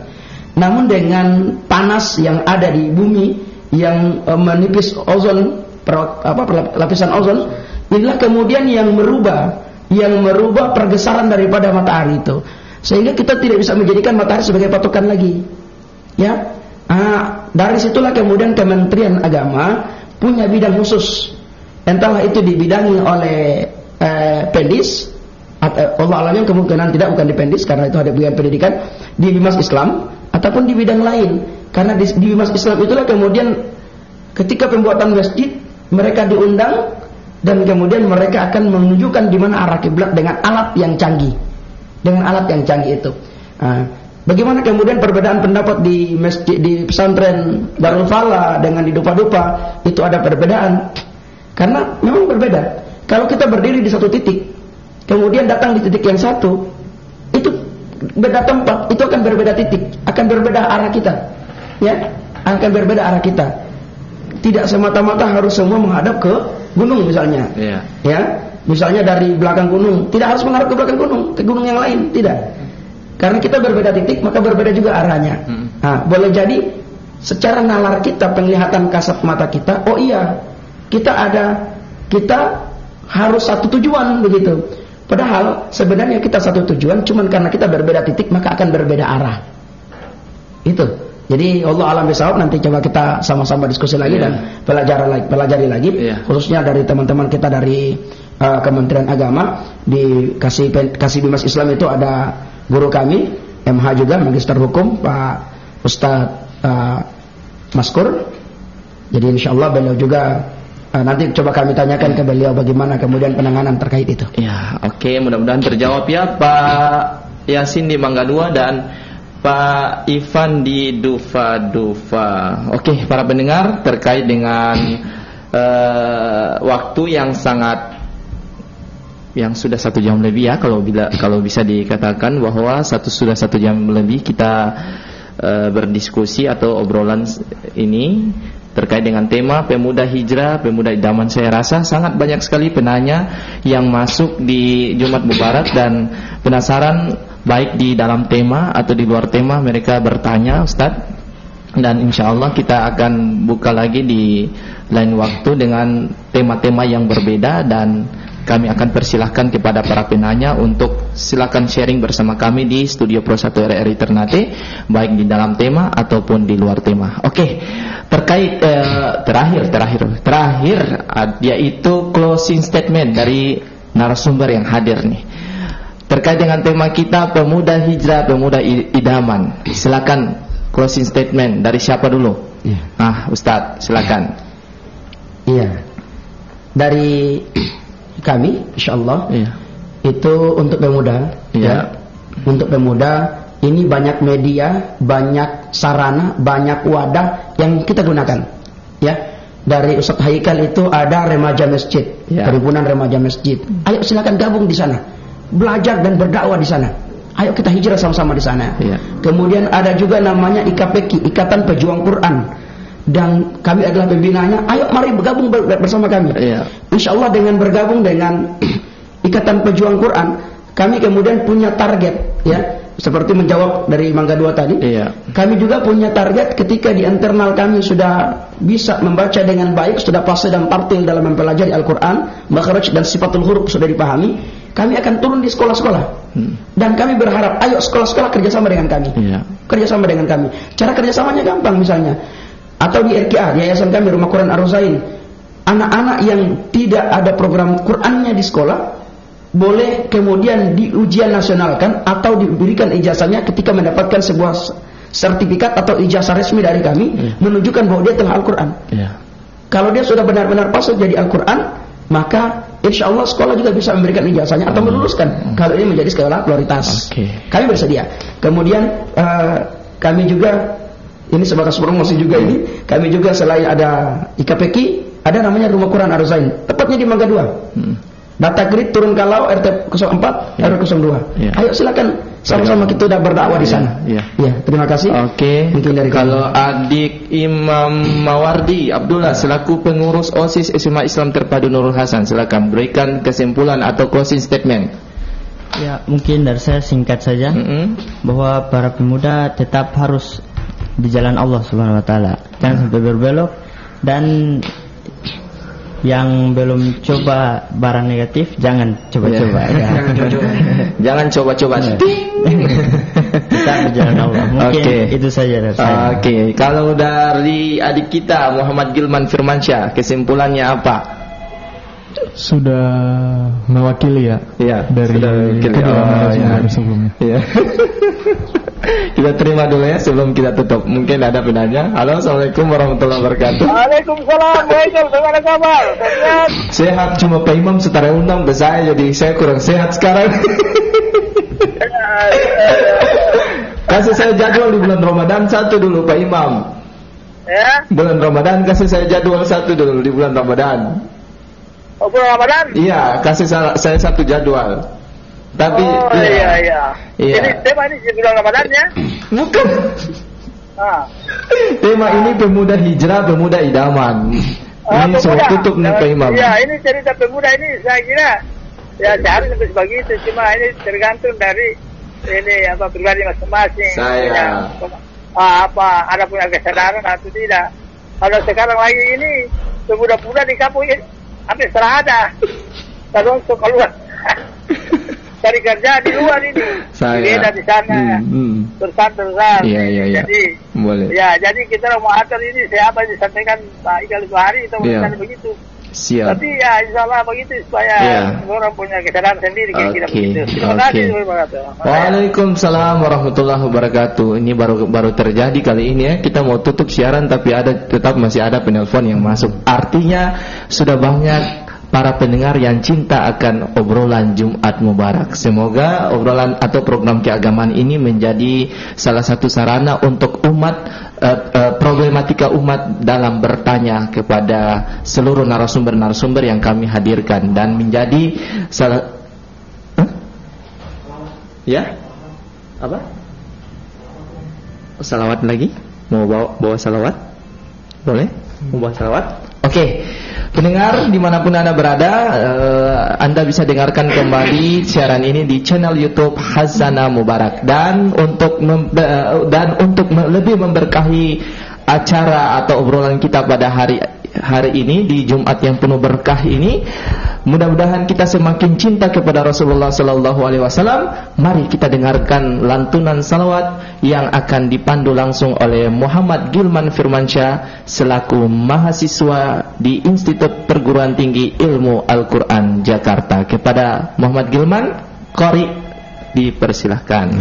Namun dengan panas yang ada di bumi yang menipis ozon, lapisan ozon, inilah kemudian yang merubah pergeseran daripada matahari itu, sehingga kita tidak bisa menjadikan matahari sebagai patokan lagi. Ya, dari situlah kemudian Kementerian Agama punya bidang khusus, entahlah itu dibidangi oleh Pendis, Allah alamnya kemungkinan bukan di Pendis karena itu ada bidang pendidikan, di Bimas Islam ataupun di bidang lain. Karena di Bimas Islam itulah kemudian ketika pembuatan masjid mereka diundang dan kemudian mereka akan menunjukkan di mana arah kiblat dengan alat yang canggih, itu. Bagaimana kemudian perbedaan pendapat di masjid, di pesantren Darul Falah dengan di Dupa-Dupa, itu ada perbedaan karena memang berbeda. Kalau kita berdiri di satu titik kemudian datang di titik yang satu, itu beda tempat, itu akan berbeda titik, akan berbeda arah kita, ya, akan berbeda arah kita. Tidak semata-mata harus semua menghadap ke gunung misalnya, ya, misalnya dari belakang gunung, tidak harus menghadap ke belakang gunung, ke gunung yang lain, tidak. Karena kita berbeda titik, maka berbeda juga arahnya. Boleh jadi secara nalar kita, penglihatan kasat mata kita, oh iya, kita harus satu tujuan begitu. Padahal sebenarnya kita satu tujuan, cuman karena kita berbeda titik maka akan berbeda arah. Itu. Jadi Allah alam bisawab, nanti coba kita sama-sama diskusi lagi dan pelajari lagi, khususnya dari teman-teman kita dari Kementerian Agama di Kasih Bimas Islam itu ada guru kami MH juga, Magister Hukum, Pak Ustadz Maskur. Jadi insyaallah beliau juga nanti coba kami tanyakan ke beliau bagaimana kemudian penanganan terkait itu. Ya, oke, mudah-mudahan terjawab ya Pak Yasin di Mangga 2 dan Pak Ivan di Dupa-Dupa. Oke, para pendengar, terkait dengan waktu yang sudah 1 jam lebih ya, kalau bisa dikatakan bahwa sudah 1 jam lebih kita berdiskusi atau obrolan ini terkait dengan tema pemuda hijrah, pemuda idaman. Saya rasa sangat banyak sekali penanya yang masuk di Jumat Mubarak dan penasaran baik di dalam tema atau di luar tema, mereka bertanya Ustadz, dan insya Allah kita akan buka lagi di lain waktu dengan tema-tema yang berbeda, dan kami akan persilahkan kepada para penanya untuk silakan sharing bersama kami di Studio Pro 1 RRI Ternate, baik di dalam tema ataupun di luar tema. Oke, terkait terakhir yaitu closing statement dari narasumber yang hadir nih terkait dengan tema kita pemuda hijrah, pemuda idaman. Silakan closing statement dari siapa dulu? Ustadz, silakan. Iya, dari kami insyaallah itu untuk pemuda, ya. Untuk pemuda ini banyak media, banyak sarana, banyak wadah yang kita gunakan, ya. Dari Ustadz Haikal itu ada remaja masjid, perhimpunan remaja masjid. Ayo silakan gabung di sana, belajar dan berdakwah di sana. Ayo kita hijrah sama-sama di sana. Kemudian ada juga namanya IKPQ, Ikatan Pejuang Quran, dan kami adalah pembinanya. Ayo mari bergabung bersama kami. Insya Allah dengan bergabung dengan Ikatan Pejuang Quran, kami kemudian punya target, ya, seperti menjawab dari Mangga 2 tadi. Kami juga punya target ketika di internal kami sudah bisa membaca dengan baik, sudah fase dan partil dalam mempelajari Al-Quran, makhraj dan sifatul huruf sudah dipahami, kami akan turun di sekolah-sekolah. Dan kami berharap ayo sekolah-sekolah kerjasama dengan kami. Kerjasama dengan kami. Cara kerjasamanya gampang misalnya. Atau di RKA, di yayasan kami Rumah Quran Ar-Rozain, anak-anak yang tidak ada program Qurannya di sekolah boleh kemudian diujian nasionalkan atau diberikan ijazahnya ketika mendapatkan sebuah sertifikat atau ijazah resmi dari kami menunjukkan bahwa dia telah Al-Quran. Kalau dia sudah benar-benar pasal jadi Al-Quran, maka insya Allah sekolah juga bisa memberikan ijazahnya atau meluluskan kalau ini menjadi sekolah prioritas. Kami bersedia. Kemudian kami juga ini sebagai promosi juga ini, kami juga selain ada IKPQ, ada namanya Rumah Quran Arzain, tepatnya di Mangga 2. Data Grid turun Kalau RT 04 RW 02. Ayo silakan sama-sama kita udah berdakwah di sana. Ya, terima kasih. Mungkin dari kalau adik Imam Mawardi Abdullah selaku pengurus OSIS SMA Islam Terpadu Nurul Hasan, silakan berikan kesimpulan atau closing statement. Ya, mungkin dari saya singkat saja bahwa para pemuda tetap harus di jalan Allah Subhanahu wa taala. Jangan sampai berbelok, dan yang belum coba barang negatif jangan coba-coba. Jangan coba-coba. Kita berjalan Allah. Mungkin itu saja dari saya. Kalau dari adik kita Muhammad Gilman Firmansyah, kesimpulannya apa? Sudah mewakili ya. Dari kedua sebelumnya. Kita terima dulu ya sebelum kita tutup. Mungkin ada penanya. Halo, assalamualaikum warahmatullahi wabarakatuh. Waalaikumsalam. Bagaimana kabar? Sehat, cuma Pak Imam setara undang ke saya, jadi saya kurang sehat sekarang. Kasih saya jadwal di bulan Ramadan 1 dulu Pak Imam. Ya. Bulan Ramadan kasih saya jadwal 1 dulu di bulan Ramadan. Oh, bulan Ramadan? Iya, kasih saya 1 jadwal. Tapi iya. Jadi tema ini di bulan Ramadan ya? Bukan. Tema ini pemuda hijrah, pemuda idaman. Ini sudah tutup nih Pak Imam. Iya, ini cerita pemuda ini saya kira ya seharusnya begitu, cuma ini tergantung dari ini apa pribadi masing-masing. Saya ada punya kesadaran atau tidak. Kalau sekarang lagi ini pemuda-pemuda di kampung ini hampir serada. Kalau untuk keluar cari kerja di luar ini, beda di sana, terusan. Iya. Jadi, boleh. Ya, jadi kita mau atur ini siapa yang disampaikan Pak Iqbal Buhari itu begitu. Siap. Tapi ya insya Allah begitu supaya orang punya kesadaran sendiri kira-kira begitu. Terima kasih. Waalaikumsalam warahmatullahi wabarakatuh. Ini baru terjadi kali ini ya. Kita mau tutup siaran tapi masih ada penelpon yang masuk. Artinya sudah banyak para pendengar yang cinta akan obrolan Jumat Mubarak. Semoga obrolan atau program keagamaan ini menjadi salah satu sarana untuk umat, problematika umat dalam bertanya kepada seluruh narasumber-narasumber yang kami hadirkan, dan menjadi salah salawat lagi? Mau bawa salawat? Boleh? Mau bawa salawat? Oke. Pendengar dimanapun Anda berada, Anda bisa dengarkan kembali siaran ini di channel YouTube Hazana Mubarak, dan untuk lebih memberkahi acara atau obrolan kita pada hari ini di Jumat yang penuh berkah ini, mudah-mudahan kita semakin cinta kepada Rasulullah Sallallahu Alaihi Wasallam. Mari kita dengarkan lantunan salawat yang akan dipandu langsung oleh Muhammad Gilman Firmansyah selaku mahasiswa di Institut Perguruan Tinggi Ilmu Al-Quran Jakarta. Kepada Muhammad Gilman, Qori, dipersilahkan.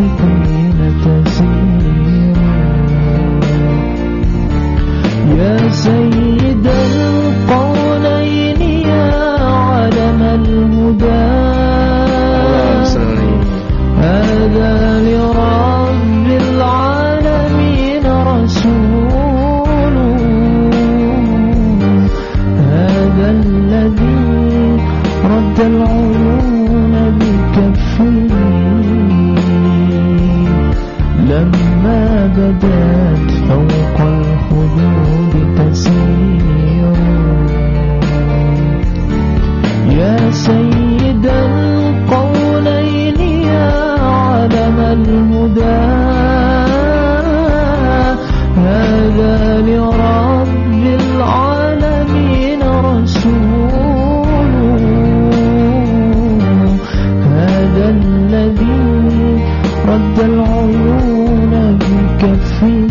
العاشقين تسير يا سيد القولين يا علم الهدى هذا لرب العالمين رسول هذا الذي رد العيون بكفه لما بدت فوق الخدود تسير يا سيد القولين يا علم الهدى هذا لرب العالمين رسول هذا الذي رد العيون بكفه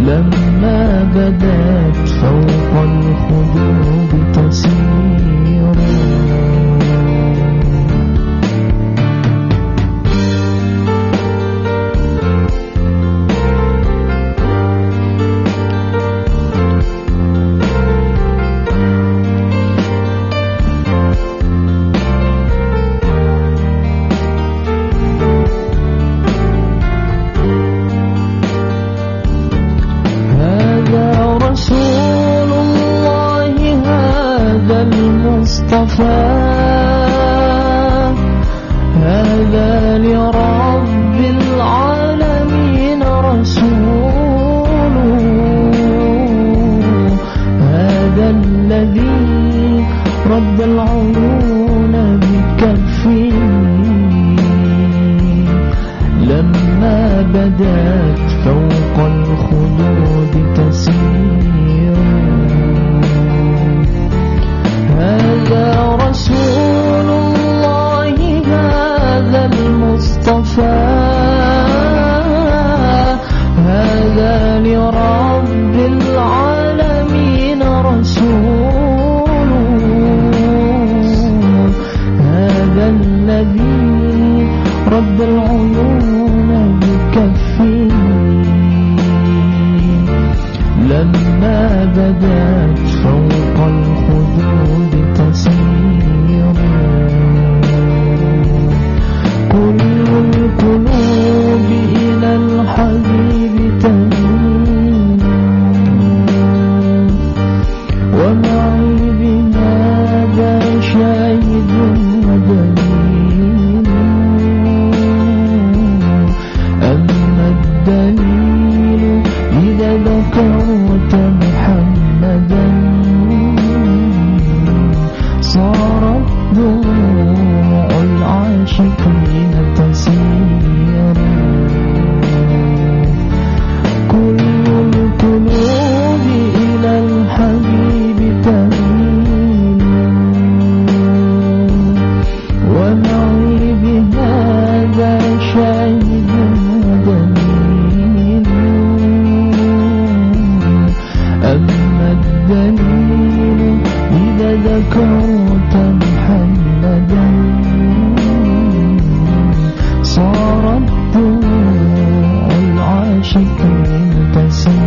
لما بدت فوق الخدود تسير المصطفى هذا لرب العالمين رسول هذا الذي رد العيون بكفه لما بدت فوق الخدود تسير هذا رسول الله هذا المصطفى هذا لرب العالمين رسول هذا الذي رد العيون بكفه لما بدت فوق الخدود تسير كل القلوب إلى الحبيب تميل ومعي بهذا شاهد ودليل أما الدليل إذا ذكرت محمدا صارت دموع العاشقين تسير كل القلوب إلى الحبيب تميل ومعي بهذا شاهد ودليل أما الدليل إذا ذكرت محمدا صارت دموع العاشقين تسير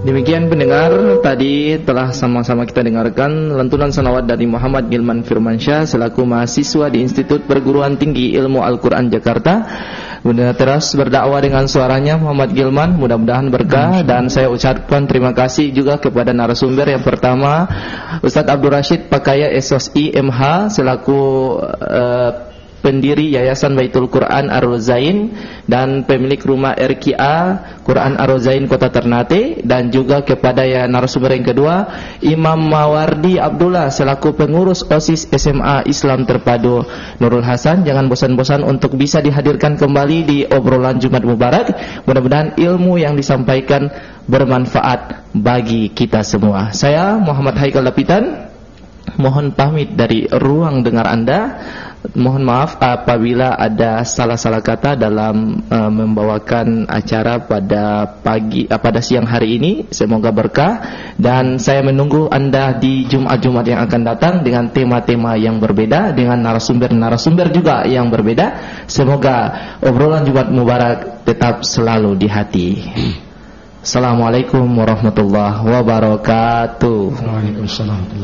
Demikian pendengar, tadi telah sama-sama kita dengarkan lantunan salawat dari Muhammad Gilman Firmansyah selaku mahasiswa di Institut Perguruan Tinggi Ilmu Al-Quran Jakarta. Mudah terus berdakwah dengan suaranya Muhammad Gilman, mudah-mudahan berkah. Dan saya ucapkan terima kasih juga kepada narasumber yang pertama, Ustadz Abdul Rashid Pakaya SOSI MH selaku pendiri Yayasan Baitul Quran Ar-Rozain dan pemilik rumah RKA Quran Ar-Rozain Kota Ternate, dan juga kepada narasumber yang kedua Imam Mawardi Abdullah selaku pengurus OSIS SMA Islam Terpadu Nurul Hasan. Jangan bosan-bosan untuk bisa dihadirkan kembali di obrolan Jumat Mubarak. Mudah-mudahan ilmu yang disampaikan bermanfaat bagi kita semua. Saya Muhammad Haikal Dapitan mohon pamit dari ruang dengar Anda. mohon maaf apabila ada salah-salah kata dalam membawakan acara pada siang hari ini. Semoga berkah, dan saya menunggu Anda di Jumat-Jumat yang akan datang dengan tema-tema yang berbeda, dengan narasumber juga yang berbeda. Semoga obrolan Jumat Mubarak tetap selalu di hati. Assalamualaikum warahmatullahi wabarakatuh. Waalaikumsalam.